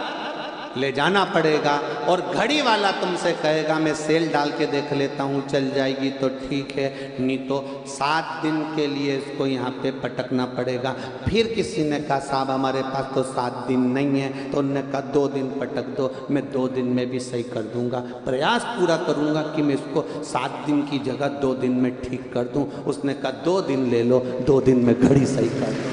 ले जाना पड़ेगा और घड़ी वाला तुमसे कहेगा मैं सेल डाल के देख लेता हूँ, चल जाएगी तो ठीक है, नहीं तो 7 दिन के लिए इसको यहाँ पे पटकना पड़ेगा। फिर किसी ने कहा साहब हमारे पास तो 7 दिन नहीं है, तो उन्होंने कहा 2 दिन पटक दो, मैं 2 दिन में भी सही कर दूंगा, प्रयास पूरा करूंगा कि मैं इसको 7 दिन की जगह 2 दिन में ठीक कर दूं। उसने कहा 2 दिन ले लो, 2 दिन में घड़ी सही कर दो,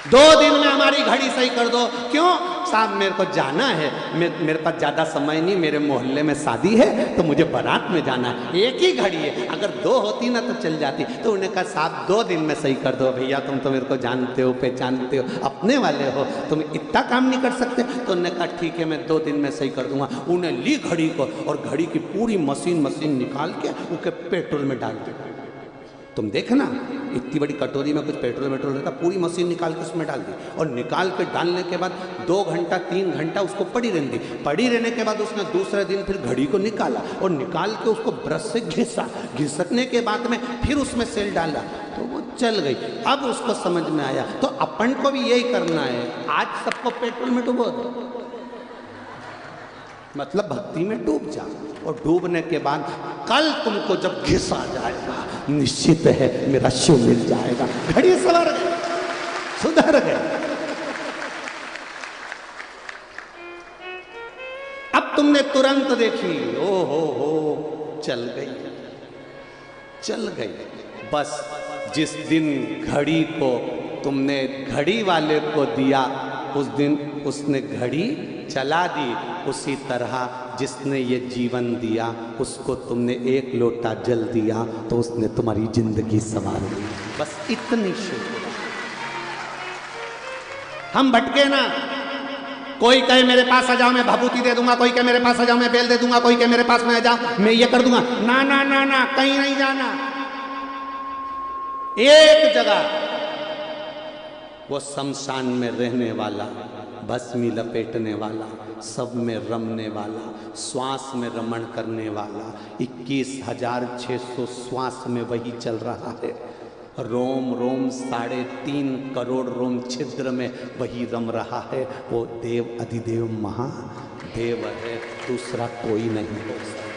2 दिन में हमारी घड़ी सही कर दो। क्यों साहब, मेरे को जाना है, मेरे पास ज़्यादा समय नहीं, मेरे मोहल्ले में शादी है तो मुझे बारात में जाना है, एक ही घड़ी है, अगर 2 होती ना तो चल जाती। तो उन्होंने कहा साहब 2 दिन में सही कर दो। भैया तुम तो मेरे को जानते हो, पहचानते हो, अपने वाले हो, तुम इतना काम नहीं कर सकते? तो उन्होंने कहा ठीक है मैं 2 दिन में सही कर दूंगा। उन्हें ली घड़ी को और घड़ी की पूरी मशीन निकाल के उसके पेट्रोल में डाल दी। तुम देखना इतनी बड़ी कटोरी में कुछ पेट्रोल रहता, पूरी मशीन निकाल के उसमें डाल दी और निकाल के डालने के बाद 2 घंटा 3 घंटा उसको पड़ी रहने दी। पड़ी रहने के बाद उसने दूसरे दिन फिर घड़ी को निकाला और निकाल के उसको ब्रश से घिसा, घिसकने के बाद में फिर उसमें सेल डाला तो वो चल गई। अब उसको समझ में आया तो अपन को भी यही करना है, आज सबको पेट्रोल में डुबो दो, मतलब भक्ति में डूब जा, और डूबने के बाद कल तुमको जब घिसा जाएगा निश्चित है मेरा शिव मिल जाएगा। घड़ी सवर गए, सुधर गए। अब तुमने तुरंत देखी, ओ हो चल गई, चल गई। बस जिस दिन घड़ी को तुमने घड़ी वाले को दिया उस दिन उसने घड़ी चला दी। उसी तरह जिसने ये जीवन दिया उसको तुमने 1 लोटा जल दिया तो उसने तुम्हारी जिंदगी संवार दी। बस इतनी शुक्र। हम भटके ना, कोई कहे मेरे पास आ जाओ मैं भभूति दे दूंगा, कोई कहे मेरे पास आ जाओ मैं बेल दे दूंगा, कोई कहे मेरे पास में आ जाओ मैं ये कर दूंगा। ना ना ना ना, कहीं नहीं जाना, एक जगह वो शमशान में रहने वाला, भस्मी लपेटने वाला, सब में रमने वाला, श्वास में रमण करने वाला, 21,600 श्वास में वही चल रहा है। रोम रोम 3.5 करोड़ रोम छिद्र में वही रम रहा है। वो देव अधिदेव महादेव है, दूसरा कोई नहीं हो सकता,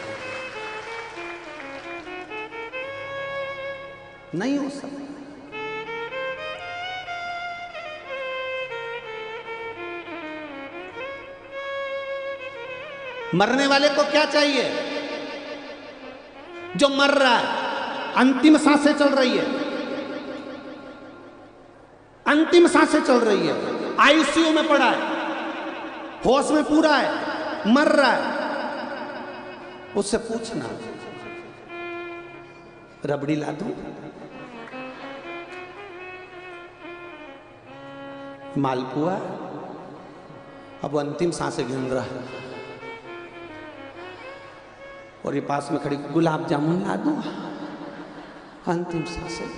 नहीं हो सकता। मरने वाले को क्या चाहिए? जो मर रहा है, अंतिम सांसें चल रही है, अंतिम सांसें चल रही है, आईसीयू में पड़ा है, होश में पूरा है, मर रहा है, उससे पूछना रबड़ी ला दूं, मालपुआ, अब अंतिम सांसें गिन रहा है और ये पास में खड़ी गुलाब जामुन ला दूं, अंतिम सांसें।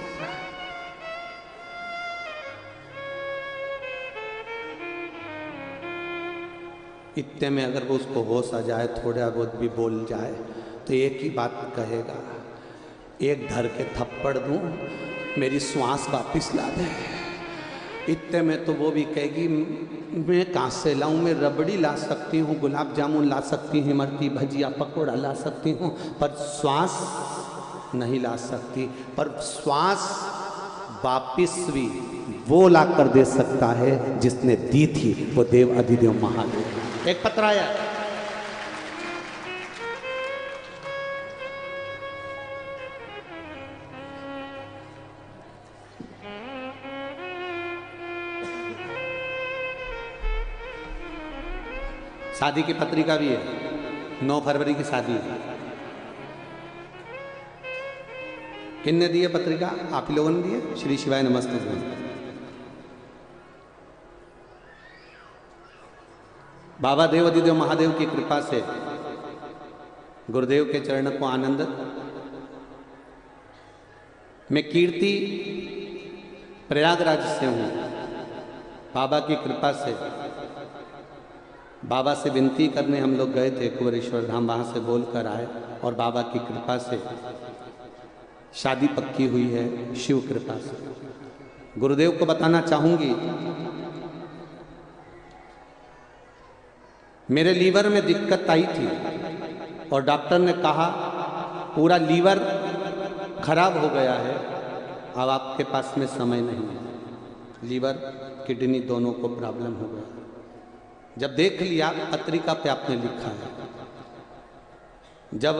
इतने में अगर वो उसको होश आ जाए, थोड़ा बहुत भी बोल जाए, तो एक ही बात कहेगा, एक धर के थप्पड़ दूं, मेरी श्वास वापिस ला दे। इतने में तो वो भी कहेगी, मैं कहाँ से लाऊं, मैं रबड़ी ला सकती हूँ, गुलाब जामुन ला सकती हूँ, इमरती भजिया पकौड़ा ला सकती हूँ, पर श्वास नहीं ला सकती। पर श्वास वापिस भी वो ला कर दे सकता है जिसने दी थी, वो देव अधिदेव महादेव। एक पत्र आया, शादी की पत्रिका भी है, 9 फरवरी की शादी है। किसने दी है पत्रिका? आप ही लोगों ने दी है। श्री शिवाय नमस्ते। बाबा देव अधिदेव महादेव की कृपा से गुरुदेव के चरण को आनंद। मैं कीर्ति प्रयागराज से हूं। बाबा की कृपा से बाबा से विनती करने हम लोग गए थे कुंवरेश्वर धाम, वहाँ से बोल कर आए और बाबा की कृपा से शादी पक्की हुई है, शिव कृपा से। गुरुदेव को बताना चाहूँगी, मेरे लीवर में दिक्कत आई थी और डॉक्टर ने कहा पूरा लीवर खराब हो गया है, अब आपके पास में समय नहीं है। लीवर किडनी दोनों को प्रॉब्लम हो गया। जब देख लिया पत्रिका पे आपने लिखा है, जब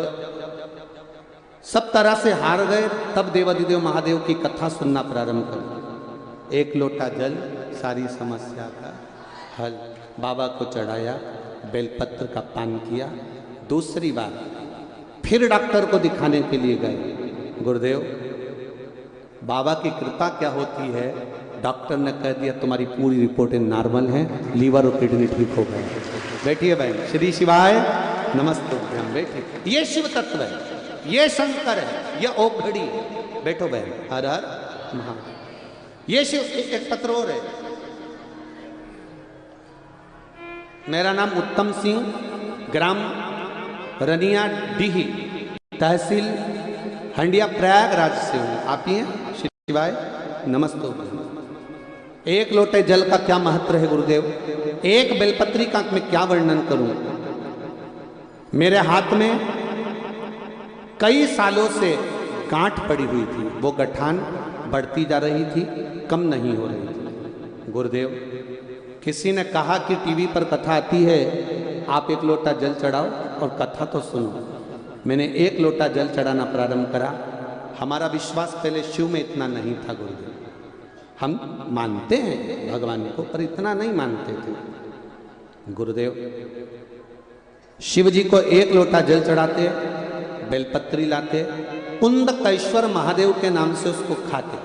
सब तरह से हार गए, तब देवाधिदेव महादेव की कथा सुनना प्रारंभ कर। एक लोटा जल, सारी समस्या का हल। बाबा को चढ़ाया, बेलपत्र का पान किया। दूसरी बार फिर डॉक्टर को दिखाने के लिए गए। गुरुदेव, बाबा की कृपा क्या होती है, डॉक्टर ने कह दिया तुम्हारी पूरी रिपोर्टें नॉर्मल हैं, लीवर और किडनी ठीक हो गए। बैठिए बहन। श्री शिवाय नमस्ते। हम बैठिए। ये शिव तत्व है, ये शंकर है, ये ओघड़ी है। बैठो बहन। हर हर महादेव। ये शिव। एक पत्र और है। मेरा नाम उत्तम सिंह, ग्राम रनिया डीही, तहसील हंडिया प्रयागराज से हूँ। आप ही हैं? श्री शिवाय नमस्ते। एक लोटे जल का क्या महत्व है गुरुदेव, एक बेलपत्री का मैं क्या वर्णन करूं। मेरे हाथ में कई सालों से गांठ पड़ी हुई थी, वो गठान बढ़ती जा रही थी, कम नहीं हो रही थी। गुरुदेव, किसी ने कहा कि टीवी पर कथा आती है, आप एक लोटा जल चढ़ाओ और कथा तो सुनो। मैंने एक लोटा जल चढ़ाना प्रारंभ करा। हमारा विश्वास पहले शिव में इतना नहीं था गुरुदेव। हम मानते हैं भगवान को, पर इतना नहीं मानते थे। गुरुदेव शिव जी को एक लोटा जल चढ़ाते, बेलपत्री लाते, कुंदकेश्वर महादेव के नाम से उसको खाते।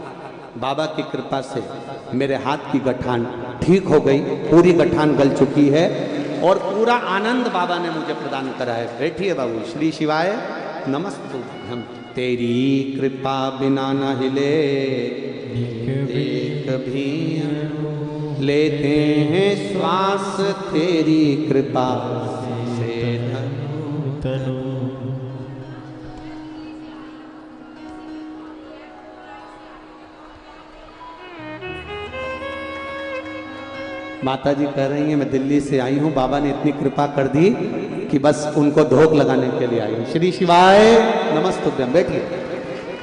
बाबा की कृपा से मेरे हाथ की गठान ठीक हो गई, पूरी गठान गल चुकी है और पूरा आनंद बाबा ने मुझे प्रदान करा है। बैठिए बाबू। श्री शिवाय नमस्तु। हम तेरी कृपा बिना न हिले एक भी, लेते हैं श्वास तेरी कृपा से तनु। माता जी कह रही हैं मैं दिल्ली से आई हूँ, बाबा ने इतनी कृपा कर दी कि बस उनको धोख लगाने के लिए आई हूँ। श्री शिवाय नमस्तुभ्यम। बैठिए।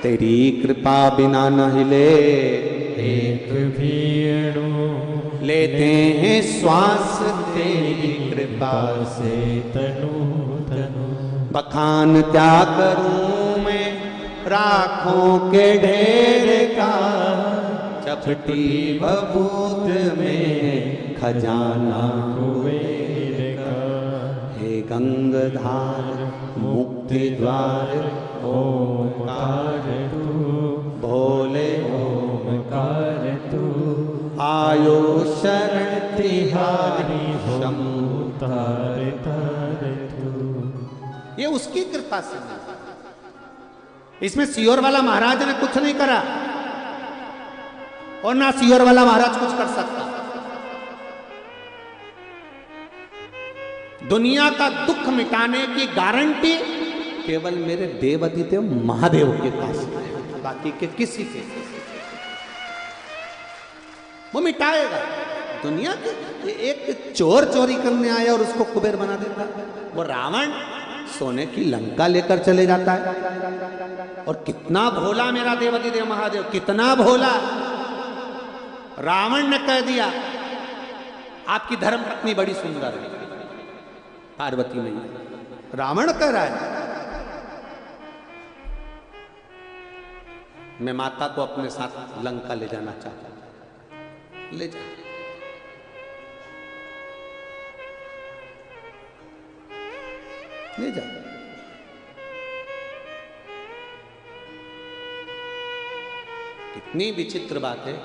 तेरी कृपा बिना न हिले एक भी अणु, लेते हैं श्वास तेरी कृपा से तनु तनु। बखान क्या करूं मैं राखों के ढेर का, चपटी बबूत में खजाना कुबेर का। हे गंगधार मुक्ति द्वार ओमकार तू, भोले ओमकार तू। आयो शरण तिहारी शंभु तार तार तू। ये उसकी कृपा से। इसमें सियोर वाला महाराज ने कुछ नहीं करा और ना सियोर वाला महाराज कुछ कर सकता। दुनिया का दुख मिटाने की गारंटी केवल मेरे देवाधिदेव महादेव के पास है, बाकी के किसी के वो मिटाएगा। दुनिया के एक चोर चोरी करने आया और उसको कुबेर बना देता, वो रावण सोने की लंका लेकर चले जाता है। और कितना भोला मेरा देवाधिदेव महादेव, कितना भोला। रावण ने कह दिया आपकी धर्मपत्नी बड़ी सुंदर है, पार्वती मैया। रावण कह रहा है मैं माता को अपने साथ लंका ले जाना चाहता हूं। ले जा, ले जा। कितनी विचित्र बात है।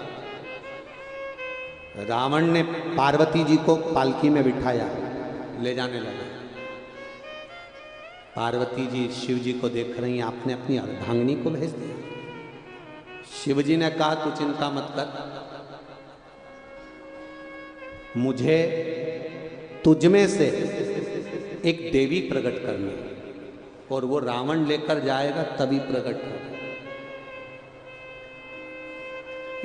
रावण ने पार्वती जी को पालकी में बिठाया, ले जाने लगा। पार्वती जी शिव जी को देख रही हैं, आपने अपनी अर्धांगिनी को भेज दिया। शिव जी ने कहा तू चिंता मत कर, मुझे तुझ में से एक देवी प्रकट करनी है और वो रावण लेकर जाएगा तभी प्रकट होगा।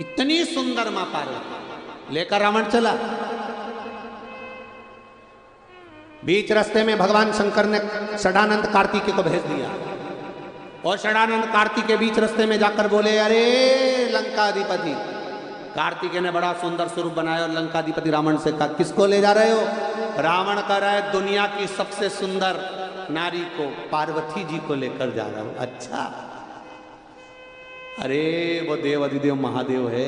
इतनी सुंदर मां पार्वती लेकर रावण चला। बीच रास्ते में भगवान शंकर ने षडानंद कार्तिकेय को भेज दिया और षडानंद कार्तिकेय बीच रास्ते में जाकर बोले अरे लंकाधिपति। कार्तिकेय ने बड़ा सुंदर स्वरूप बनाया और लंकाधिपति रावण से कहा किसको ले जा रहे हो? रावण कह रहा है दुनिया की सबसे सुंदर नारी को, पार्वती जी को लेकर जा रहा हूं। अच्छा, अरे वो देवाधिदेव महादेव है,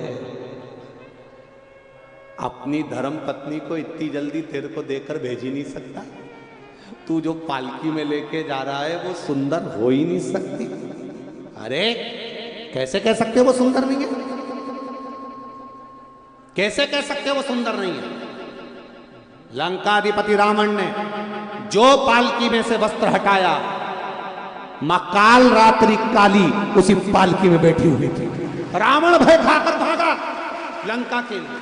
अपनी धर्म पत्नी को इतनी जल्दी तेरे को देकर भेज ही नहीं सकता। तू जो पालकी में लेके जा रहा है वो सुंदर हो ही नहीं सकती। अरे कैसे कह सकते हो वो सुंदर नहीं है? कैसे कह सकते हो वो सुंदर नहीं है? लंकाधिपति रावण ने जो पालकी में से वस्त्र हटाया, मां काल रात्रि काली उसी पालकी में बैठी हुई थी। रावण भय खाकर भागा लंका के लिए,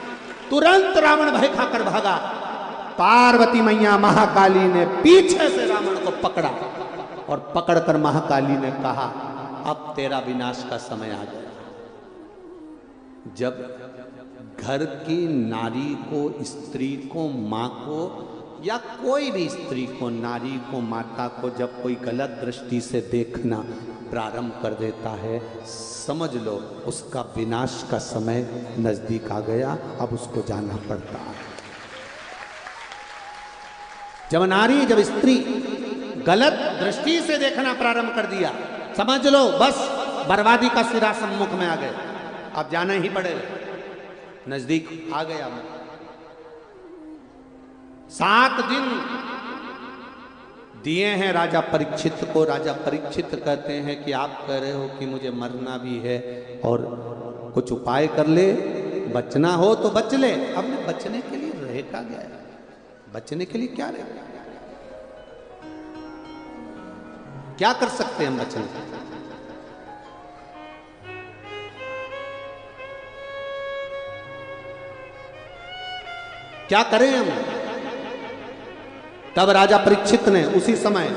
तुरंत रावण भय खाकर भागा। पार्वती मैया महाकाली ने पीछे से रावण को पकड़ा और पकड़कर महाकाली ने कहा अब तेरा विनाश का समय आ गया। जब घर की नारी को, स्त्री को, मां को या कोई भी स्त्री को, नारी को, माता को जब कोई गलत दृष्टि से देखना प्रारंभ कर देता है, समझ लो उसका विनाश का समय नजदीक आ गया, अब उसको जाना पड़ता है। जब नारी, जब स्त्री गलत दृष्टि से देखना प्रारंभ कर दिया, समझ लो बस बर्बादी का सिरा सम्मुख में आ गया, अब जाना ही पड़ेगा, नजदीक आ गया। 7 दिन दिए हैं राजा परीक्षित को। राजा परीक्षित कहते हैं कि आप कह रहे हो कि मुझे मरना भी है और कुछ उपाय कर ले, बचना हो तो बच ले। अब बचने के लिए रह का गया है, बचने के लिए क्या रहेगा? क्या कर सकते हैं हम बचने के लिए? क्या करें हम? तब राजा परीक्षित ने उसी समय,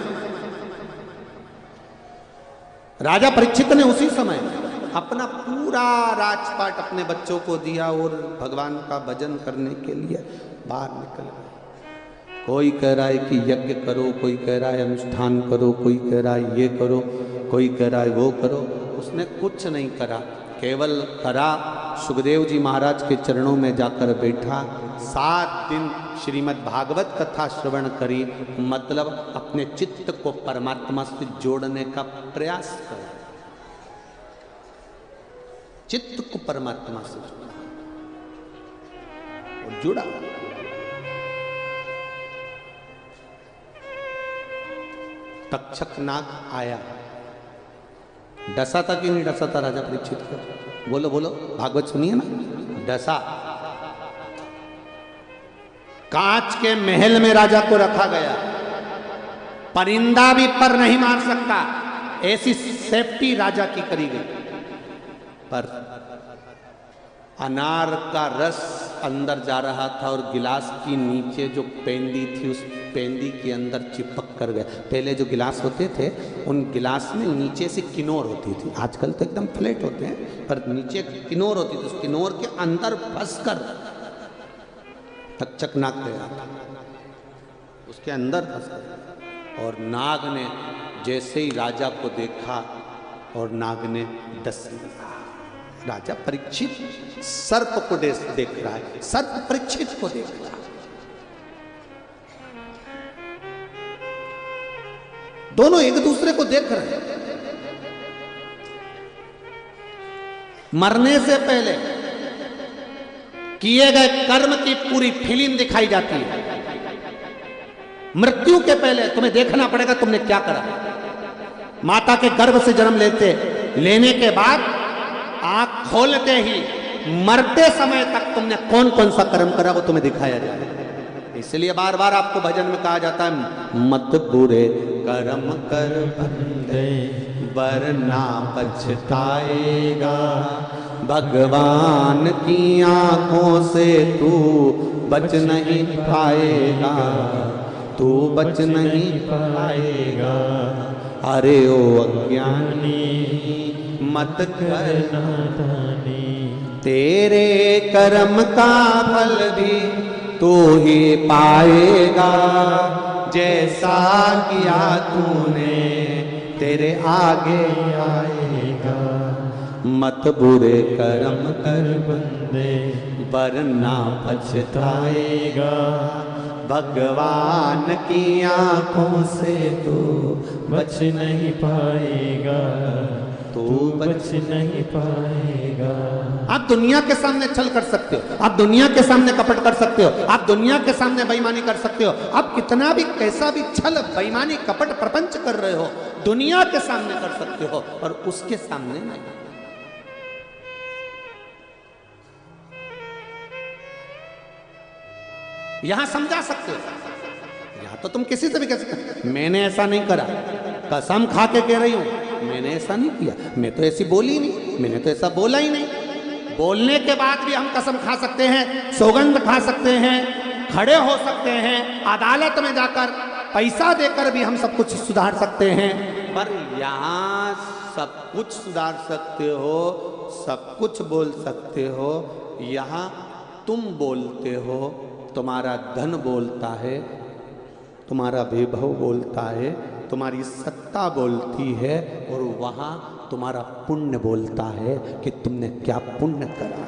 राजा परीक्षित ने उसी समय अपना पूरा राजपाट अपने बच्चों को दिया और भगवान का भजन करने के लिए बाहर निकल गए। कोई कह रहा है कि यज्ञ करो, कोई कह रहा है अनुष्ठान करो, कोई कह रहा है ये करो, कोई कह रहा है वो करो। उसने कुछ नहीं करा, केवल करा सुखदेव जी महाराज के चरणों में जाकर बैठा। 7 दिन श्रीमद् भागवत कथा श्रवण करी, मतलब अपने चित्त को परमात्मा से जोड़ने का प्रयास कर, चित्त को परमात्मा से और जुड़ा। तक्षक नाग आया, डसा था कि नहीं डसा था राजा परीक्षित को? बोलो बोलो, भागवत सुनिए ना। डसा। कांच के महल में राजा को रखा गया, परिंदा भी पर नहीं मार सकता, ऐसी सेफ्टी राजा की करी गई। पर अनार का रस अंदर जा रहा था और गिलास की नीचे जो पेंदी थी उस पेंदी के अंदर चिपक कर गया। पहले जो गिलास होते थे उन गिलास में नीचे से किनोर होती थी, आजकल तो एकदम फ्लैट होते हैं, पर नीचे किनोर होती थी, उस किनोर के अंदर फंस कर चकनाक गया, उसके अंदर फंस कर। और नाग ने जैसे ही राजा को देखा और नाग ने डस लिया। राजा परीक्षित सर्प को देख रहा है, सर्प परीक्षित को देख रहा है, दोनों एक दूसरे को देख रहे हैं। मरने से पहले किए गए कर्म की पूरी फिल्म दिखाई जाती है। मृत्यु के पहले तुम्हें देखना पड़ेगा तुमने क्या करा। माता के गर्भ से जन्म लेने के बाद आंख खोलते ही मरते समय तक तुमने कौन कौन सा कर्म करा वो तुम्हें दिखाया जाएगा। इसलिए बार बार आपको भजन में कहा जाता है, मत बुरे कर्म कर बंदे वरना पछताएगा, भगवान की आंखों से तू बच नहीं पाएगा, तू बच नहीं पाएगा। अरे ओ अज्ञानी मत कर नादानी, तेरे कर्म का फल भी तू ही पाएगा, जैसा किया तूने तेरे आगे आएगा। मत बुरे कर्म कर बंदे वरना पछताएगा, भगवान की आंखों से तू बच नहीं पाएगा, तू बच नहीं पाएगा। आप दुनिया के सामने छल कर सकते हो, आप दुनिया के सामने कपट कर सकते हो, आप दुनिया के सामने बेईमानी कर सकते हो, आप कितना भी कैसा भी छल बेईमानी कपट प्रपंच कर रहे हो दुनिया के सामने कर सकते हो, और उसके सामने नहीं। यहां समझा सकते हो, यहां तो तुम किसी से भी कह सकते, मैंने ऐसा नहीं करा, कसम खा के कह रही हूं मैंने ऐसा नहीं किया, मैं तो ऐसी बोली नहीं, मैंने तो ऐसा बोला ही नहीं। बोलने के बाद भी हम कसम खा सकते हैं, सौगंध खा सकते हैं, खड़े हो सकते हैं, अदालत में जाकर पैसा देकर भी हम सब कुछ सुधार सकते हैं, पर यहां सब कुछ सुधार सकते हो, सब कुछ बोल सकते हो। यहां तुम बोलते हो, तुम्हारा धन बोलता है, तुम्हारा वैभव बोलता है, तुम्हारी सत्ता बोलती है, और वहां तुम्हारा पुण्य बोलता है कि तुमने क्या पुण्य करा।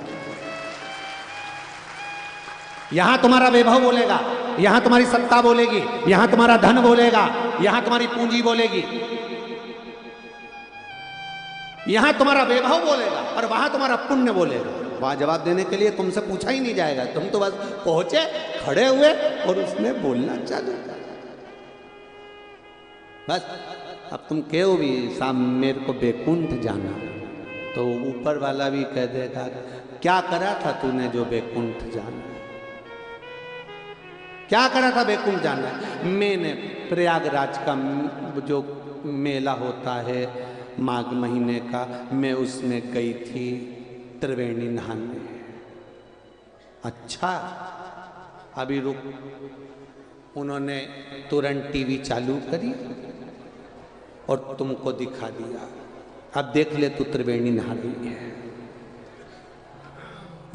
यहां तुम्हारा वैभव बोलेगा, यहां तुम्हारी सत्ता बोलेगी, यहां तुम्हारा धन बोलेगा, यहां तुम्हारी पूंजी बोलेगी, यहां तुम्हारा वैभव बोलेगा, और वहां तुम्हारा पुण्य बोलेगा। वहां जवाब देने के लिए तुमसे पूछा ही नहीं जाएगा, तुम तो बस पहुंचे, खड़े हुए और उसने बोलना चालू कर बस। अब तुम कहो भी साहब मेरे को बैकुंठ जाना, तो ऊपर वाला भी कह देगा क्या करा था तूने जो बैकुंठ जाना, क्या करा था बैकुंठ जाना। मैंने प्रयागराज का जो मेला होता है माघ महीने का, मैं उसमें गई थी त्रिवेणी नहाने। अच्छा अभी रुक, उन्होंने तुरंत टीवी चालू करी और तुमको दिखा दिया, अब देख ले तू त्रिवेणी नहा रही है,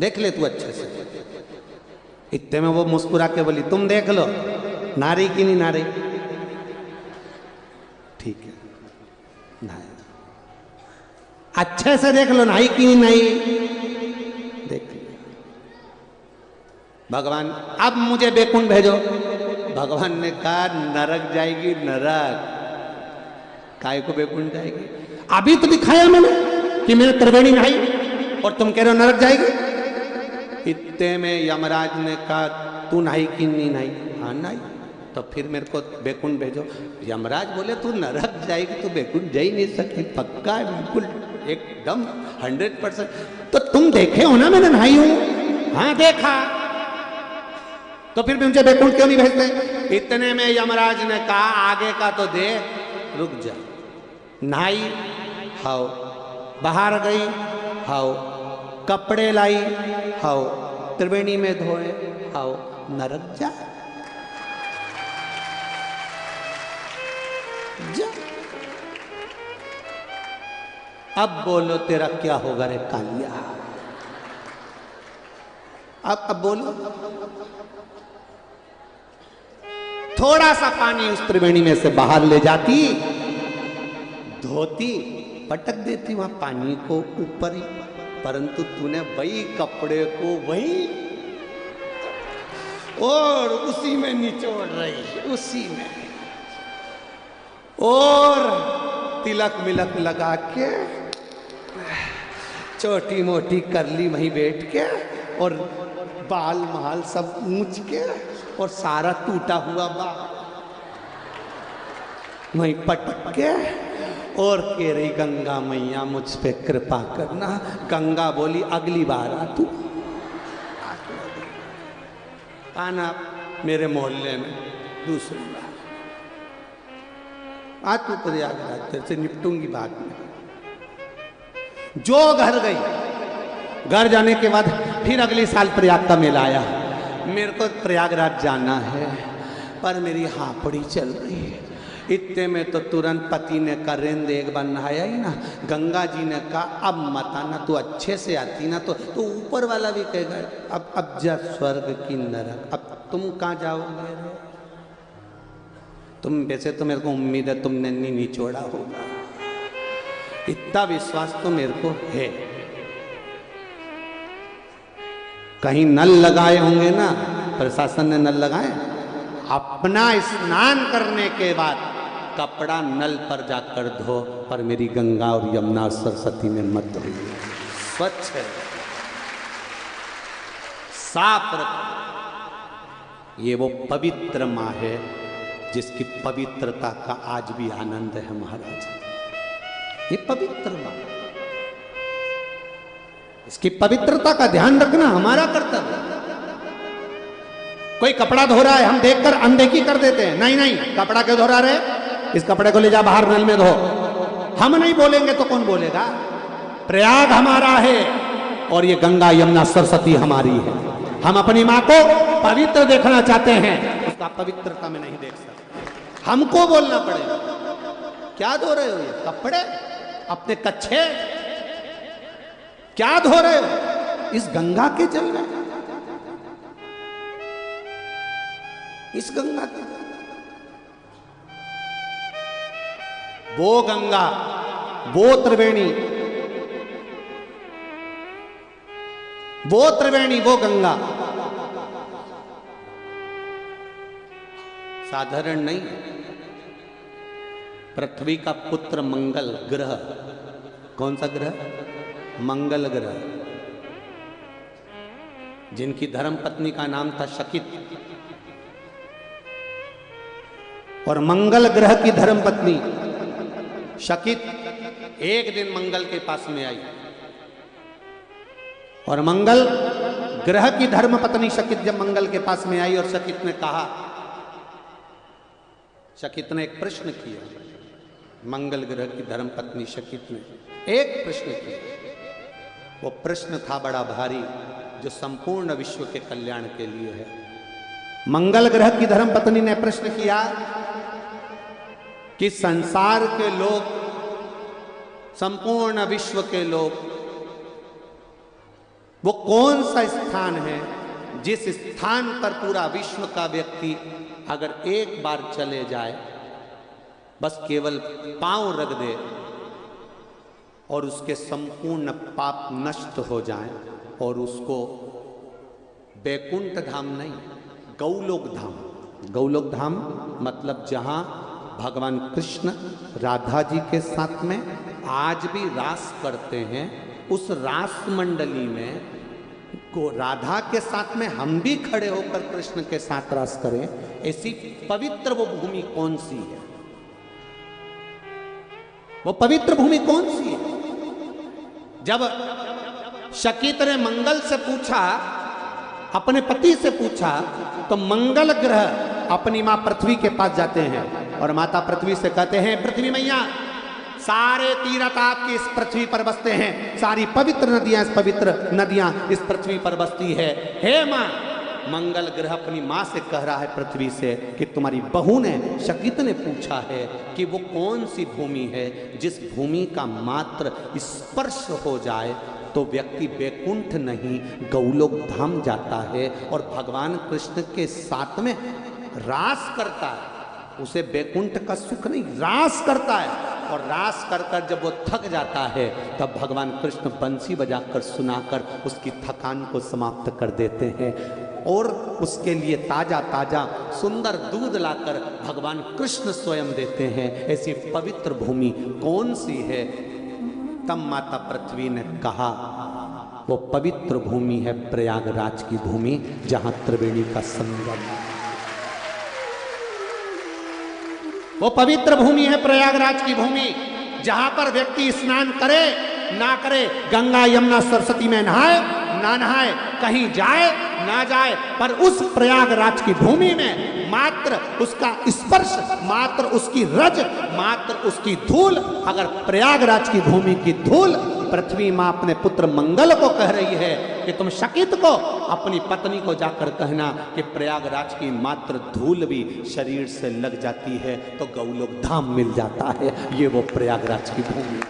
देख ले तू अच्छे से। इतने में वो मुस्कुरा के बोली तुम देख लो नारी की नहीं नारी, ठीक है नहाए, अच्छे से देख लो नहाई की नहीं, देख लिया। भगवान अब मुझे बैकुंठ भेजो, भगवान ने कहा नरक जाएगी, नरक काय को बैकुंठ जाएगी, अभी तो दिखाया मैंने कि मैंने त्रिवेणी नहाई और तुम कह रहे हो नरक जाएगी। इतने में यमराज ने कहा तू नहाई कि नहीं नहाई, हाँ नहाई, तो फिर मेरे को बैकुंठ भेजो। यमराज बोले तू नरक जाएगी तो बैकुंठ जा ही नहीं सकती, पक्का है बिल्कुल एकदम 100%। तो तुम देखे हो ना मैंने नहाई हूं, हाँ देखा, तो फिर मुझे बैकुंठ क्यों नहीं भेजते। इतने में यमराज ने कहा आगे का तो देख, रुक जा, नहाई हाओ, बाहर गई हाओ, कपड़े लाई हाओ, त्रिवेणी में धोए हाओ, नरक जा। जा। अब बोलो तेरा क्या होगा रे कालिया। अब बोलो। थोड़ा सा पानी उस त्रिवेणी में से बाहर ले जाती, धोती, पटक देती वहां पानी को ऊपर ही, परंतु तूने वही कपड़े को वही और उसी में निचोड़ रही, उसी में, और तिलक मिलक लगा के छोटी मोटी कर ली वहीं बैठ के, और बाल महाल सब ऊंच के, और सारा टूटा हुआ बाल वहीं पटक के, और कह रही गंगा मैया मुझ पे कृपा करना। गंगा बोली अगली बार आ तू, आना मेरे मोहल्ले में दूसरी बार, आ तू प्रयागराज, तेरे से निपटूंगी बाद में। जो घर गई, घर जाने के बाद फिर अगले साल प्रयाग का मेला आया। मेरे को प्रयागराज जाना है, पर मेरी हापड़ी चल रही है। इतने में तो तुरंत पति ने करेंद एक बार नहाया ही ना, गंगा जी ने कहा अब मत आना, तू अच्छे से आती ना तो ऊपर वाला भी कहेगा अब जा स्वर्ग की नरक, अब तुम कहाँ जाओगे। तुम वैसे तो मेरे को उम्मीद है तुमने नहीं निचोड़ा होगा, इतना विश्वास तो मेरे को है। कहीं नल लगाए होंगे ना, प्रशासन ने नल लगाए, अपना स्नान करने के बाद कपड़ा नल पर जाकर धो, पर मेरी गंगा और यमुना और सरस्वती में मत धो, स्वच्छ है, साफ रखो। ये वो पवित्र माँ है जिसकी पवित्रता का आज भी आनंद है महाराज। ये पवित्र माँ, इसकी पवित्रता का ध्यान रखना हमारा कर्तव्य। कोई कपड़ा धो रहा है, हम देखकर अनदेखी कर देते हैं, नहीं नहीं कपड़ा क्यों धो रहा है, इस कपड़े को ले जा बाहर नल में धो। हम नहीं बोलेंगे तो कौन बोलेगा। प्रयाग हमारा है और ये गंगा यमुना सरस्वती हमारी है। हम अपनी माँ को पवित्र देखना चाहते हैं, उसका पवित्रता में नहीं देख सकते, हमको बोलना पड़ेगा। क्या धो रहे हो ये कपड़े, अपने कच्छे क्या धो रहे हो, इस गंगा के जल में, इस गंगा के, वो गंगा, वो त्रिवेणी, वो त्रिवेणी, वो गंगा साधारण नहीं। पृथ्वी का पुत्र मंगल ग्रह, कौन सा ग्रह, मंगल ग्रह, जिनकी धर्म पत्नी का नाम था शकित, और मंगल ग्रह की धर्म पत्नी शकित एक दिन मंगल के पास में आई, और मंगल ग्रह की धर्म पत्नी शकित जब मंगल के पास में आई और शकित ने कहा, शकित ने एक प्रश्न किया, मंगल ग्रह की धर्म पत्नी शकित ने एक प्रश्न किया। वो प्रश्न था बड़ा भारी, जो संपूर्ण विश्व के कल्याण के लिए है। मंगल ग्रह की धर्म पत्नी ने प्रश्न किया कि संसार के लोग, संपूर्ण विश्व के लोग, वो कौन सा स्थान है जिस स्थान पर पूरा विश्व का व्यक्ति अगर एक बार चले जाए, बस केवल पांव रख दे और उसके संपूर्ण पाप नष्ट हो जाएं, और उसको बैकुंठ धाम नहीं, गौलोक धाम, गौलोक धाम मतलब जहां भगवान कृष्ण राधा जी के साथ में आज भी रास करते हैं, उस रास मंडली में को राधा के साथ में हम भी खड़े होकर कृष्ण के साथ रास करें, ऐसी पवित्र वो भूमि कौन सी है, वो पवित्र भूमि कौन सी है। जब शकीत ने मंगल से पूछा, अपने पति से पूछा, तो मंगल ग्रह अपनी मां पृथ्वी के पास जाते हैं और माता पृथ्वी से कहते हैं, पृथ्वी मैया सारे तीर्थ आपकी इस पृथ्वी पर बसते हैं, सारी पवित्र नदियां, इस पवित्र नदियां इस पृथ्वी पर बसती है। हे मां, मंगल ग्रह अपनी माँ से कह रहा है पृथ्वी से कि तुम्हारी बहू ने, शकीत ने पूछा है कि वो कौन सी भूमि है जिस भूमि का मात्र स्पर्श हो जाए तो व्यक्ति बैकुंठ नहीं गौलोक धाम जाता है और भगवान कृष्ण के साथ में रास करता है। उसे बैकुंठ का सुख नहीं, रास करता है। और रास कर कर जब वो थक जाता है तब भगवान कृष्ण बंसी बजाकर सुनाकर उसकी थकान को समाप्त कर देते हैं और उसके लिए ताजा ताजा सुंदर दूध लाकर भगवान कृष्ण स्वयं देते हैं। ऐसी पवित्र भूमि कौन सी है? तब माता पृथ्वी ने कहा वो पवित्र भूमि है प्रयागराज की भूमि, जहां त्रिवेणी का संगम। वो पवित्र भूमि है प्रयागराज की भूमि, जहां पर व्यक्ति स्नान करे ना करे, गंगा यमुना सरस्वती में नहाए ना नहाए, कहीं जाए ना जाए, पर उस प्रयागराज की भूमि में मात्र उसका स्पर्श, मात्र उसकी रज, मात्र उसकी धूल, अगर प्रयागराज की भूमि की धूल पृथ्वी मां अपने पुत्र मंगल को कह रही है कि तुम शकीत को, अपनी पत्नी को जाकर कहना कि प्रयागराज की मात्र धूल भी शरीर से लग जाती है तो गौलोक धाम मिल जाता है। ये वो प्रयागराज की भूमि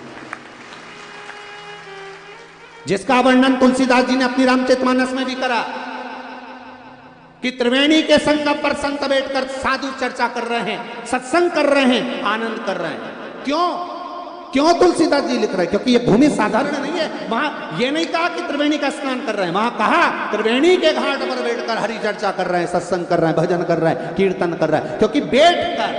जिसका वर्णन तुलसीदास जी ने अपनी रामचरितमानस में भी करा कि त्रिवेणी के संगम पर संत बैठकर साधु चर्चा कर रहे हैं, सत्संग कर रहे हैं, आनंद कर रहे हैं। क्यों तुलसीदास जी लिख रहे हैं? क्योंकि ये भूमि साधारण नहीं है। वहां ये नहीं कहा कि त्रिवेणी का स्नान कर रहे हैं, वहां कहा त्रिवेणी के घाट पर बैठकर हरि चर्चा कर रहे हैं, सत्संग कर रहे हैं, भजन कर रहे हैं, कीर्तन कर रहे हैं। क्योंकि बैठकर,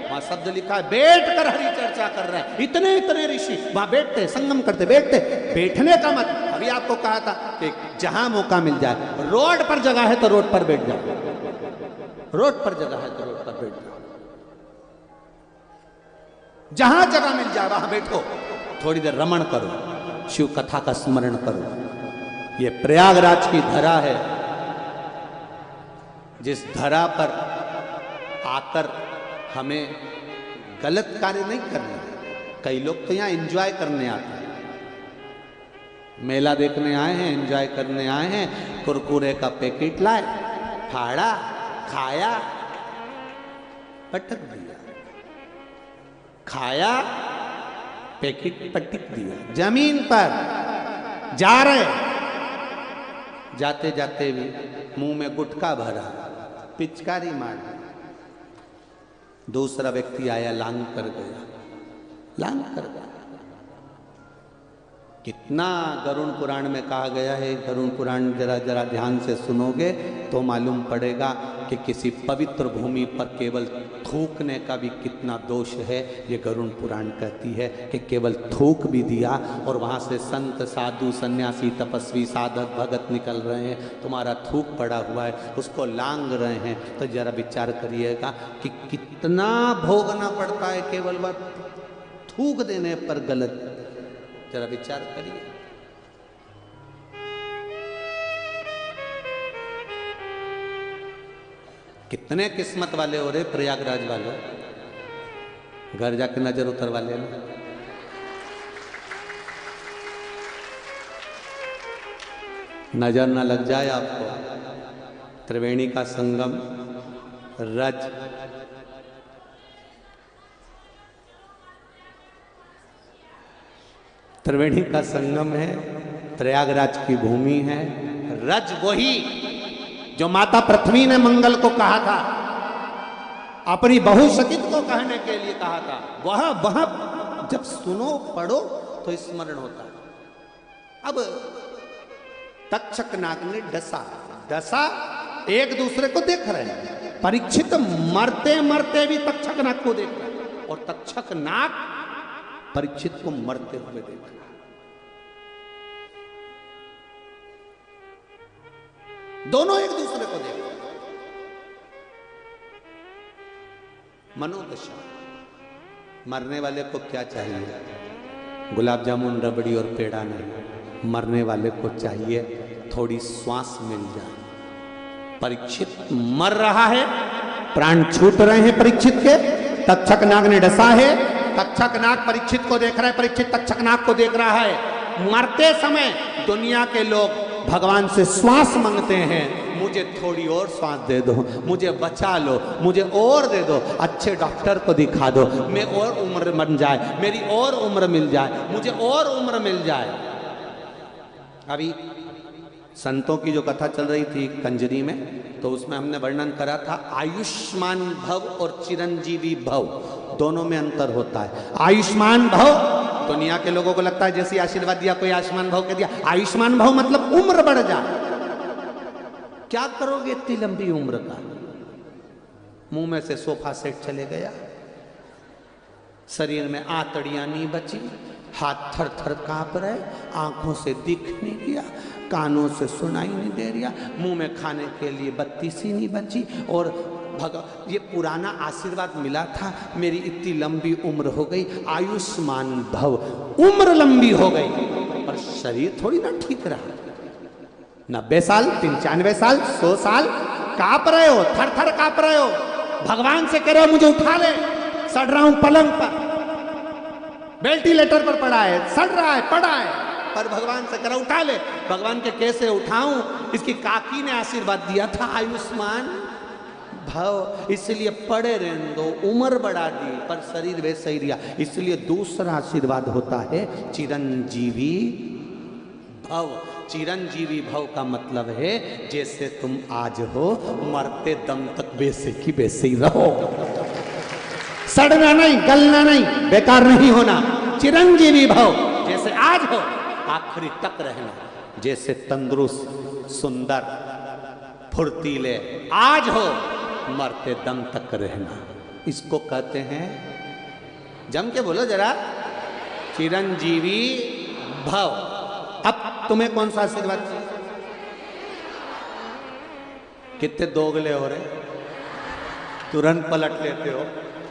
वहां शब्द लिखा है बैठकर हरि चर्चा कर रहे हैं। इतने इतने ऋषि वहां बैठते, संगम करते, बैठते। बैठने का मत, अभी आपको कहा था कि जहां मौका मिल जाए, रोड पर जगह है तो रोड पर बैठ जाओ, रोड पर जगह है तो रोड पर बैठ जाओ, जहां जगह मिल जाए वहां बैठो, थोड़ी देर रमण करो, शिव कथा का स्मरण करो। ये प्रयागराज की धरा है, जिस धरा पर आकर हमें गलत कार्य नहीं करना। कई लोग तो यहां एंजॉय करने आते हैं, मेला देखने आए हैं, एंजॉय करने आए हैं, कुरकुरे का पैकेट लाए, फाड़ा, खाया, पटक दिया, खाया, पैकेट पटक दिया, जमीन पर जा रहे, जाते जाते भी मुंह में गुटखा भरा, पिचकारी मार, दूसरा व्यक्ति आया, लांग कर गया, लांग कर गया। कितना गरुड़ पुराण में कहा गया है, गरुड़ पुराण जरा जरा ध्यान से सुनोगे तो मालूम पड़ेगा कि किसी पवित्र भूमि पर केवल थूकने का भी कितना दोष है। ये गरुड़ पुराण कहती है कि केवल थूक भी दिया और वहाँ से संत साधु सन्यासी तपस्वी साधक भगत निकल रहे हैं, तुम्हारा थूक पड़ा हुआ है, उसको लांग रहे हैं, तो जरा विचार करिएगा कि कितना भोगना पड़ता है केवल वह थूक देने पर गलत। जरा विचार करिए। कितने किस्मत वाले हो रहे प्रयागराज वाले, घर जाके नजर उतरवा लेना। नजर ना लग जाए आपको। त्रिवेणी का संगम, रज, त्रिवेणी का संगम है, प्रयागराज की भूमि है। रज वही जो माता पृथ्वी ने मंगल को कहा था, अपनी बहू शकीत को कहने के लिए कहा था, वह जब सुनो पढ़ो तो स्मरण होता है। अब तक्षक नाग ने डसा, एक दूसरे को देख रहे हैं। परीक्षित मरते मरते भी तक्षक नाग को देख रहे हैं और तक्षक नाग परीक्षित को मरते हुए देख रहे हैं। दोनों एक दूसरे को देख रहे हैं। मनोदशा। मरने वाले को क्या चाहिए? गुलाब जामुन, रबड़ी और पेड़ा नहीं। मरने वाले को चाहिए थोड़ी श्वास मिल जाए। परीक्षित मर रहा है, प्राण छूट रहे हैं परीक्षित के। तक्षक नाग ने डसा है, तक्षक नाग परीक्षित को देख रहा है, परीक्षित तक्षक नाग को देख रहा है। मरते समय दुनिया के लोग भगवान से श्वास मांगते हैं, मुझे थोड़ी और श्वास दे दो, मुझे बचा लो, मुझे और दे दो, अच्छे डॉक्टर को दिखा दो, मैं और उम्र बन जाए, मेरी और उम्र मिल जाए, मुझे और उम्र मिल जाए। अभी संतों की जो कथा चल रही थी कंजरी में, तो उसमें हमने वर्णन करा था आयुष्मान भव और चिरंजीवी भव, दोनों में अंतर होता है। आयुष्मान भव, दुनिया के लोगों को लगता है जैसे आशीर्वाद दिया कोई आयुष्मान भव कह दिया। आयुष्मान भव मतलब उम्र बढ़ जाए। क्या करोगे इतनी लंबी उम्र का? मुंह में से सोफा सेट चले गया, शरीर में आंतड़ियां नहीं बची, हाथ थर थर कांप रहे, आंखों से दिख नहीं दिया, कानों से सुनाई नहीं दे रहा, मुंह में खाने के लिए बत्ती सी नहीं बची, और ये पुराना आशीर्वाद मिला था, मेरी इतनी लंबी उम्र हो गई, आयुष्मान भव, उम्र लंबी हो गई, पर शरीर थोड़ी ना ठीक रहा। 90 साल, 95 साल, 100 साल कांप रहे हो, थर थर कांप रहे हो, भगवान से कह रहे हो मुझे उठा ले, सड़ रहा हूं पलंग पर, वेंटिलेटर पर पड़ा है, सड़ रहा है, पड़ा है, पर भगवान से कह रहा उठा ले। भगवान के कैसे उठाऊं? इसकी काकी ने आशीर्वाद दिया था आयुष्मान भव, इसलिए पड़े रहने दो, उम्र बढ़ा दी, पर शरीर वैसे ही रहा। इसलिए दूसरा आशीर्वाद होता है चिरंजीवी भव। चिरंजीवी भव का मतलब है जैसे तुम आज हो, मरते दम तक वैसे की वैसे ही रहो, सड़ना नहीं, गलना नहीं, बेकार नहीं होना। चिरंजीवी भव, जैसे आज हो आखिरी तक रहना, जैसे तंदुरुस्त, सुंदर, फुर्तीले आज हो, मरते दम तक रहना। इसको कहते हैं, जम के बोलो जरा, चिरंजीवी भव। अब तुम्हें कौन सा आशीर्वाद? कितने दोगले हो रहे, तुरंत पलट लेते हो।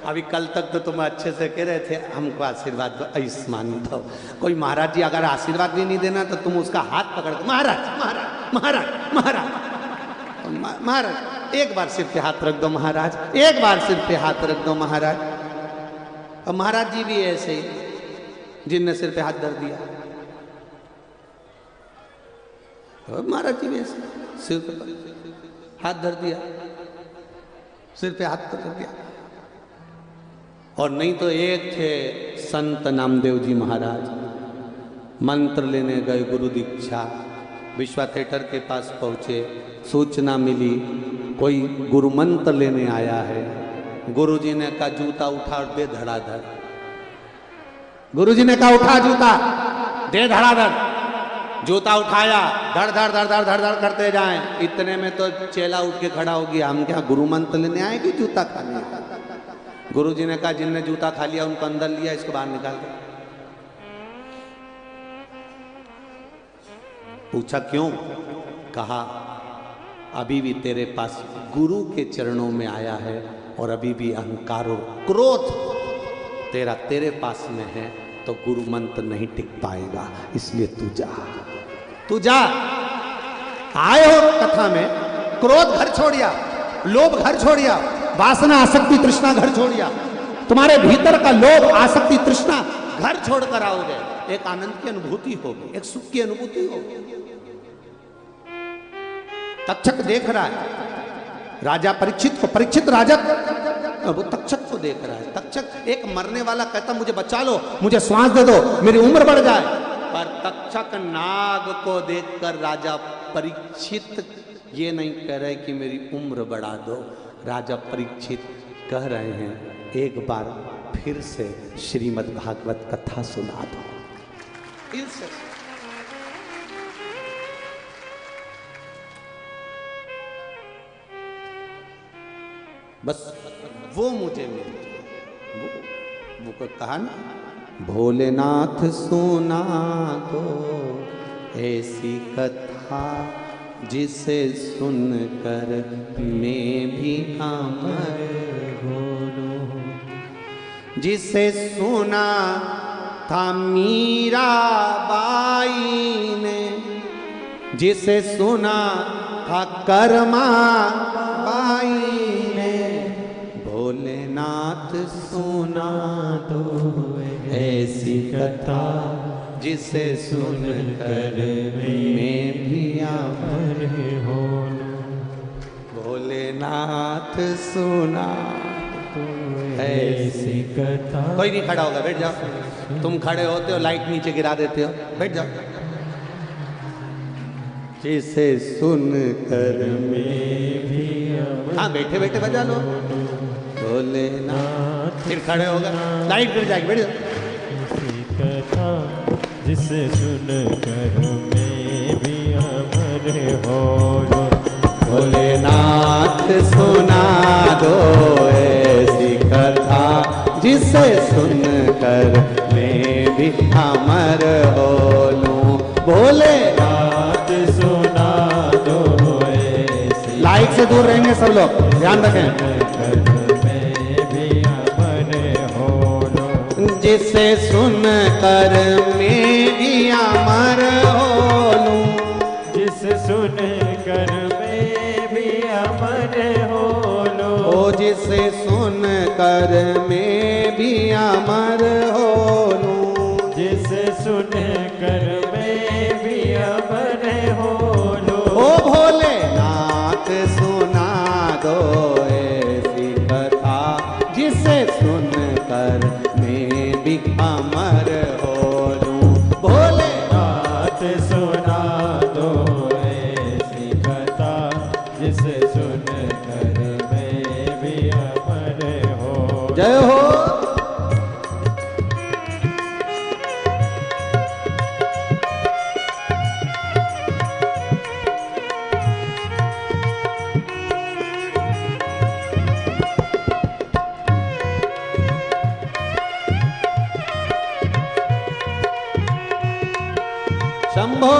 अभी कल तक तो तुम अच्छे से कह रहे थे हमको आशीर्वाद दो, आयुष्मान भव। कोई महाराज जी अगर आशीर्वाद भी नहीं देना तो तुम उसका हाथ पकड़ के महाराज महाराज महाराज महाराज महाराज, एक बार सिर पे हाथ रख दो महाराज, एक बार सिर पे हाथ रख दो महाराज। और महाराज जी भी ऐसे ही, जिनने सिर पे हाथ धर दिया, और महाराज जी भी ऐसे सिर पे हाथ धर दिया, सिर पे हाथ धर दिया। और नहीं तो एक थे संत नामदेव जी महाराज, मंत्र लेने गए, गुरु दीक्षा, विश्वा थिएटर के पास पहुँचे, सूचना मिली कोई गुरु मंत्र लेने आया है। गुरु जी ने कहा जूता उठा और दे धड़ाधड़। गुरु जी ने कहा उठा जूता, दे धड़ाधड़। जूता उठाया, धड़ धड़ धड़ धड़ धड़ धड़ करते जाएं। इतने में तो चेला उठ के खड़ा हो गया, हम क्या गुरु मंत्र लेने आए कि जूता खाने? गुरु जी ने कहा जिनने जूता खा लिया उनको अंदर लिया, इसको बाहर निकाल दो। पूछा क्यों? कहा अभी भी तेरे पास गुरु के चरणों में आया है और अभी भी अहंकार और क्रोध तेरे पास में है, तो गुरु मंत्र नहीं टिक पाएगा, इसलिए तू जा, तू जा। आए हो कथा में, क्रोध घर छोड़िया, लोभ घर छोड़िया, वासना आसक्ति तृष्णा घर छोड़िया, तुम्हारे भीतर का लोभ आसक्ति तृष्णा घर छोड़कर आओगे, एक आनंद की अनुभूति होगी, एक सुख की अनुभूति होगी। तक्षक देख रहा है राजा परीक्षित को, परीक्षित राजा वो तक्षक को देख रहा है। तक्षक एक मरने वाला कहता मुझे बचा लो, मुझे श्वास दे दो, मेरी उम्र बढ़ जाए, पर तक्षक नाग को देखकर राजा परीक्षित ये नहीं कह रहे कि मेरी उम्र बढ़ा दो। राजा परीक्षित कह रहे हैं एक बार फिर से श्रीमद् भागवत कथा सुना दो। बस वो मुझे मिल वो कहा ना, भोलेनाथ सुना दो ऐसी कथा जिसे सुनकर मैं भी अमर हो लूं। जिसे सुना था मीरा बाई ने, जिसे सुना था कर्मा बाई ने, भोलेनाथ सुना दो ऐसी कथा जिसे सुन कर मैं भी अमर हो भोलेनाथ सुना ऐसी कथा। कोई नहीं खड़ा होगा, बैठ जाओ। तुम खड़े होते हो, लाइट नीचे गिरा देते हो, बैठ जाओ। जिसे सुन कर मैं भी अमर। हाँ बैठे बैठे बजा लो भोलेनाथ। फिर खड़े होगा, लाइट गिर जाएगी, बैठ जाओ। ऐसी कथा जिसे सुन कर मैं भी अमर हो भोलेनाथ सुना दो ऐसी कथा जिसे सुन कर मैं भी अमर हो लूं। भोलेनाथ सुना दो ऐसी। लाइट से दूर रहेंगे सब लोग, ध्यान रखें। मैं भी अमर हो लूं। जिसे सुन कर मैं भी अमर हो लूं। जिसे सुन कर मैं भी अमर हो लूं। ओ जिसे सुन कर मैं भी अमर हो लूं। जिसे सुन कर मैं भी अमर हो लूं। ओ भोलेनाथ सुना दो ऐसी कथा जिसे सुन कर मैं भी अमर हो लूं। भोलेनाथ सुना दो ऐसी कथा जिसे सुन कर मैं भी अमर हो। जय हो। शंभो।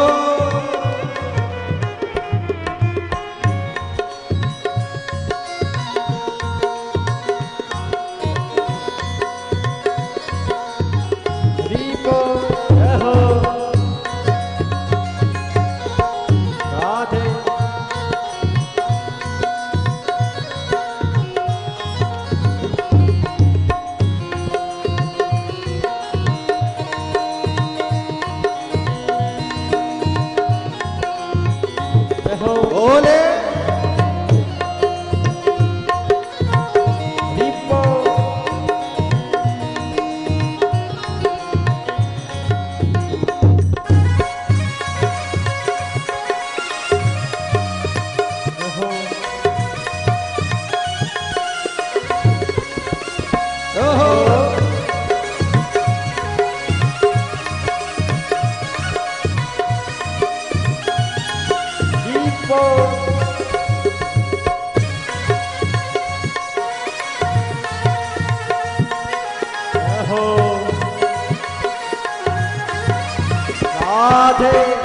दीपो रहो राधे। रहो भोले दीपो रहो ओहो। दीपो रहो राधे।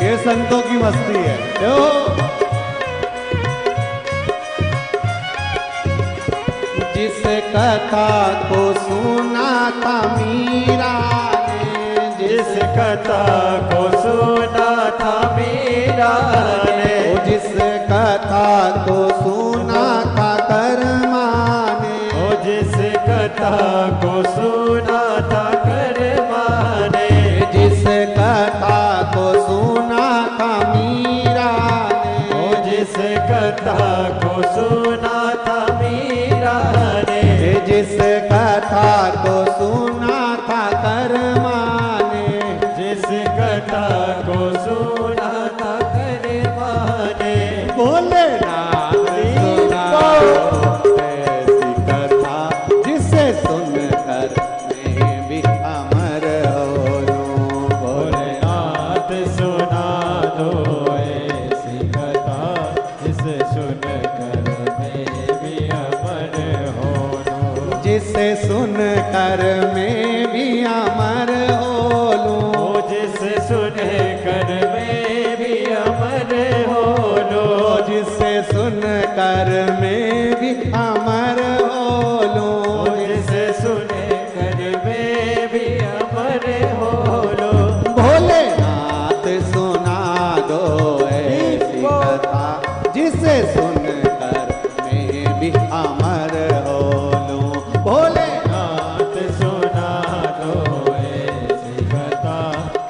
ये संतों की मस्ती है। क्यों? जिस कथा को सुना था मीरा ने, जिस कथा को सुना था मीरा ने। जिस कथा को सुना था कर्मा ने। जिस कथा को सुना था कर्मा ने। जिस कथा को सुना था मीरा ने। जिस कथा को सुना था मीरा ने। जिस कथा को सुना था कर्मा ने। जिस कथा को सुना था कर्मा ने। भोलेनाथ सुना ऐसी कथा जिसे सुनकर मैं भी अमर हो लूं। भोलेनाथ सुना दो ऐसी कथा जिसे सुन कर मैं भी अमर हो लूं। जिसे सुनकर मैं भी अमर हो लूं। जिसे सुन कर मैं भी अमर हो लूं। जिसे सुनकर कर मैं भी अमर हो लूं, जिसे सुन कर मैं भी अमर हो लूं। भोलेनाथ सुना दो ऐसी कथा, जिसे सुनकर मैं भी अमर हो लूं। भोलेनाथ सुना दो ऐसी कथा,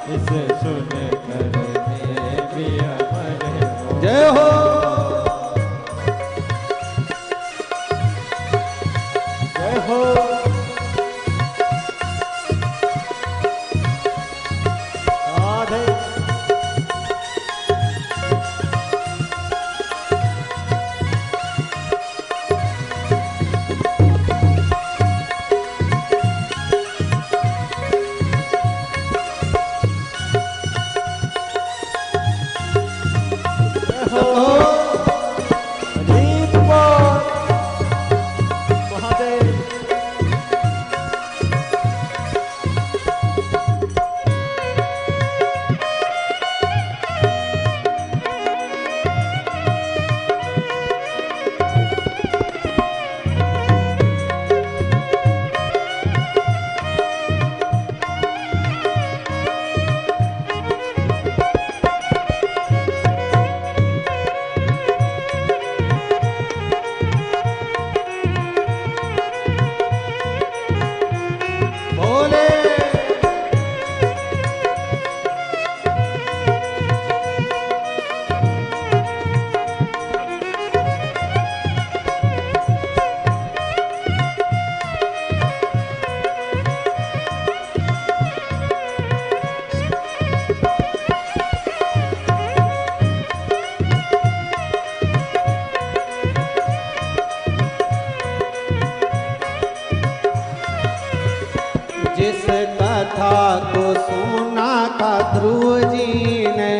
जिसे सुन कर मैं भी अमर हो। जय हो। जय हो। राधे। जिस कथा को सुना था ध्रुव जी ने,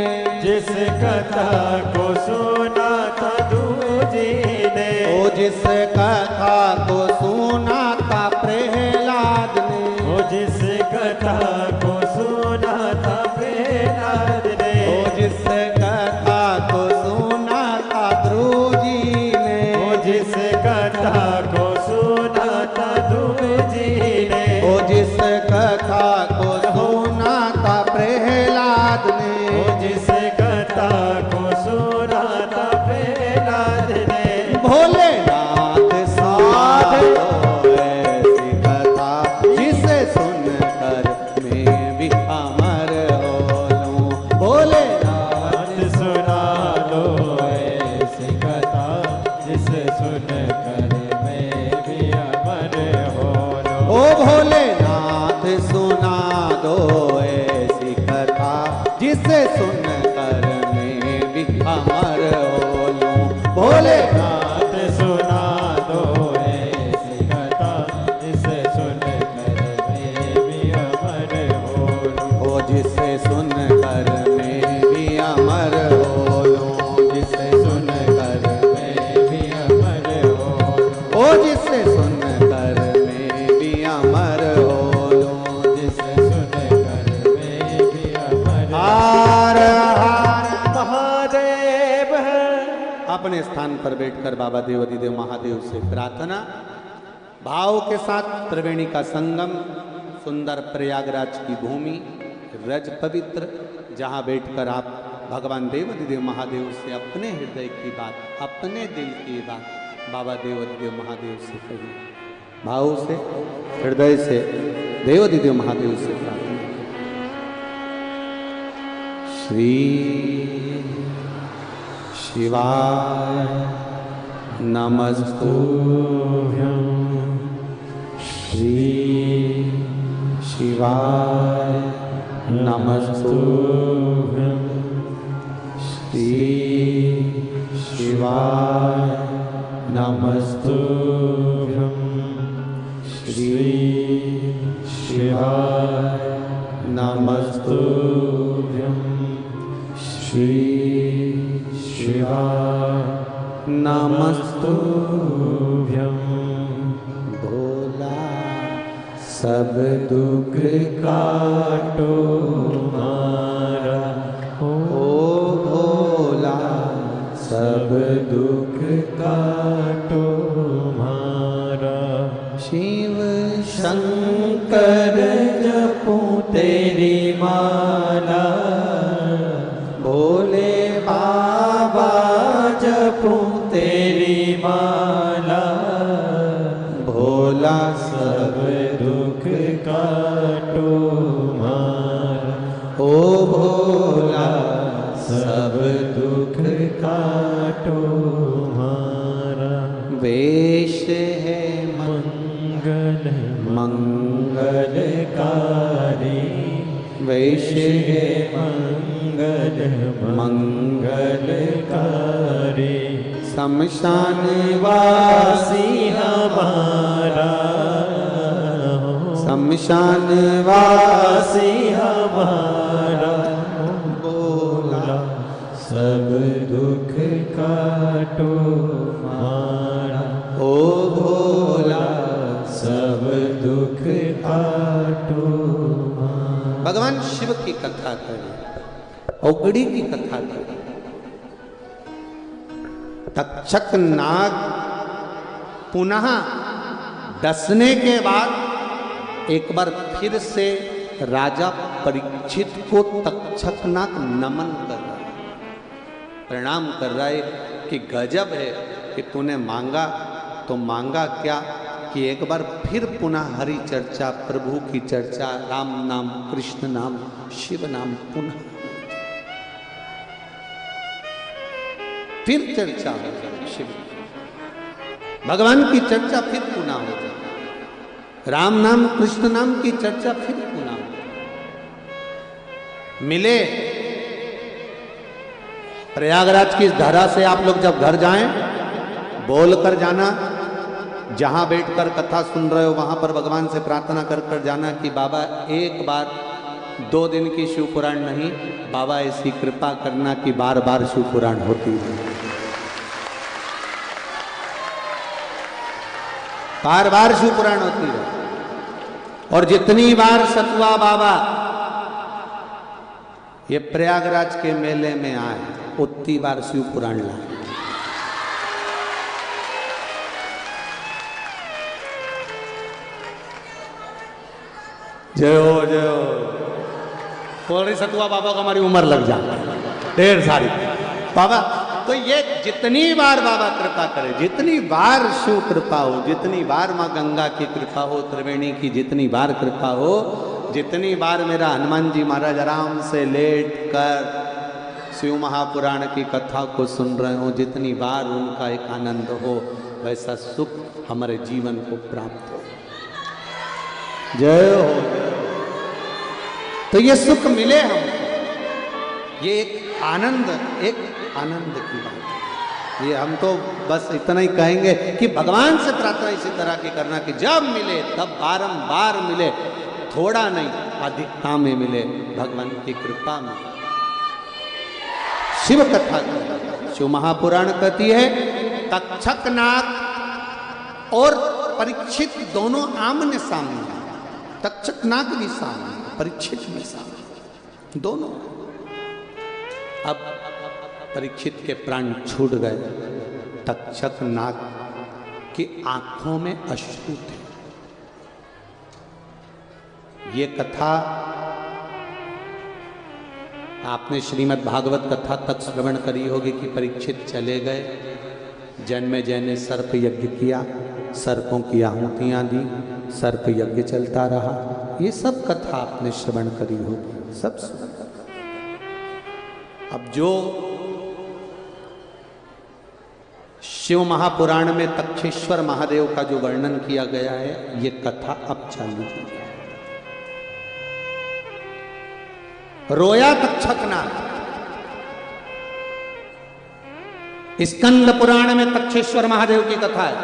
जिस कथा को सुना था ध्रुव जी ने, ओ जिस कथा को सुना था प्रहलाद ने, ओ जिस कथा को सुना था प्रहलाद ने, ओ जिस कथा को सुना था ध्रुव जी ने, ओ जिस कथा को सुना था ध्रुव जी ने, ओ जिस कथा को सुना था प्रहलाद ने, ओ जिस कथा को सुना था प्रहलाद ने, भोलेनाथ सुना दो ऐसी कथा, जिसे सुनकर मैं भी अमर हो लूं। भोलेनाथ सुना दो ऐसी कथा, जिसे सुनकर मैं भी अमर हो लूं। ओ भोलेनाथ सुना दो ऐसी कथा, जिसे सुनकर मैं भी अमर हो लूं। भोलेनाथ सुना दो ऐसी कथा, जिसे सुनकर मैं भी अमर हो लूं। ओ जिसे सुनकर मैं भी अमर हो लूं, जिसे सुनकर मैं भी अमर हो लूं। ओ जिसे सुनकर मैं भी अमर हो लूं, जिसे सुनकर मैं भी अमर। हार हार महादेव। अपने स्थान पर बैठकर बाबा देवाधिदेव महादेव से प्रार्थना भाव के साथ त्रिवेणी का संगम, सुंदर प्रयागराज की भूमि, रज पवित्र, जहाँ बैठकर आप भगवान देवाधिदेव महादेव से अपने हृदय की बात, अपने दिल की बात बाबा देवाधिदेव महादेव से कही। भाव से, हृदय से देवाधिदेव महादेव से प्रार्थना। श्री शिवाय नमस्तुभ्यं, श्री शिवाय नमस्तुभ्यं, श्री शिवाय नमस्तुभ्यं, श्री शिवाय नमस्तुभ्यं, श्री शिवाय नमस्तुभ्यं। भोला सब दुख काटो मारा, ओ भोला सब दुख काटो मारा। शिव शंकर जपूं तेरी माला, भोले बाबा जपूं तेरी माला। भोला सब दुख काटो मारा, ओ भोला सब दुख काटो मारा। वेश है मंगल मंगलकारी, वेश है मंगल मंगलकारी। शमशान वासी हमारा, शमशान वासी हमारा। भोला सब दुख काटो मारा, ओ भोला सब दुख काटो मारा। भगवान शिव की कथा करें, औगड़ी की कथा करें। तक्षक नाग पुनः डसने के बाद एक बार फिर से राजा परीक्षित को तक्षक नाग नमन कर रहा है, प्रणाम कर रहा है कि गजब है कि तूने मांगा तो मांगा क्या कि एक बार फिर पुनः हरि चर्चा, प्रभु की चर्चा, राम नाम, कृष्ण नाम, शिव नाम पुनः फिर चर्चा हो जाए, शिव भगवान की चर्चा फिर पुनः हो जाए, राम नाम, कृष्ण नाम की चर्चा फिर पुनः हो जाए। मिले प्रयागराज की इस धारा से आप लोग जब घर जाएं, बोल कर जाना, जहां बैठकर कथा सुन रहे हो वहां पर भगवान से प्रार्थना कर कर जाना कि बाबा एक बार 2 दिन की शिव पुराण नहीं, बाबा ऐसी कृपा करना कि बार बार शिव पुराण होती है, बार बार शिव पुराण होती है। और जितनी बार सतुआ बाबा ये प्रयागराज के मेले में आए, उतनी बार शिव पुराण लाए। जय हो जय हो। बोल रही सतुआ बाबा को हमारी उम्र लग जाए ढेर सारी बाबा। तो ये जितनी बार बाबा कृपा करे, जितनी बार शिव कृपा हो, जितनी बार माँ गंगा की कृपा हो, त्रिवेणी की जितनी बार कृपा हो, जितनी बार मेरा हनुमान जी महाराज आराम से लेट कर शिव महापुराण की कथा को सुन रहे हो, जितनी बार उनका एक आनंद हो, वैसा सुख हमारे जीवन को प्राप्त हो। जय हो। तो ये सुख मिले हमको, ये एक आनंद की बात है। ये हम तो बस इतना ही कहेंगे कि भगवान से प्रार्थना इसी तरह की करना कि जब मिले तब बारंबार मिले, थोड़ा नहीं अधिकता में मिले, भगवान की कृपा में। शिव कथा शिव महापुराण कहती है तक्षक नाग और परीक्षित दोनों आमने सामने, तक्षक नाग भी सामने, परीक्षित भी सामने, दोनों। अब परीक्षित के प्राण छूट गए, तक्षक नाग की आंखों में अश्रु थे। ये कथा आपने श्रीमद् भागवत कथा तक श्रवण करी होगी कि परीक्षित चले गए, जन्मेजय ने सर्प यज्ञ किया, सर्पों की आहुतियां दी, सर्प यज्ञ चलता रहा। ये सब कथा आपने श्रवण करी होगी, सब सुना। अब जो शिव महापुराण में तक्षेश्वर महादेव का जो वर्णन किया गया है, ये कथा अब चालू की है। रोया तक्षक नाग। स्कंद पुराण में तक्षेश्वर महादेव की कथा है।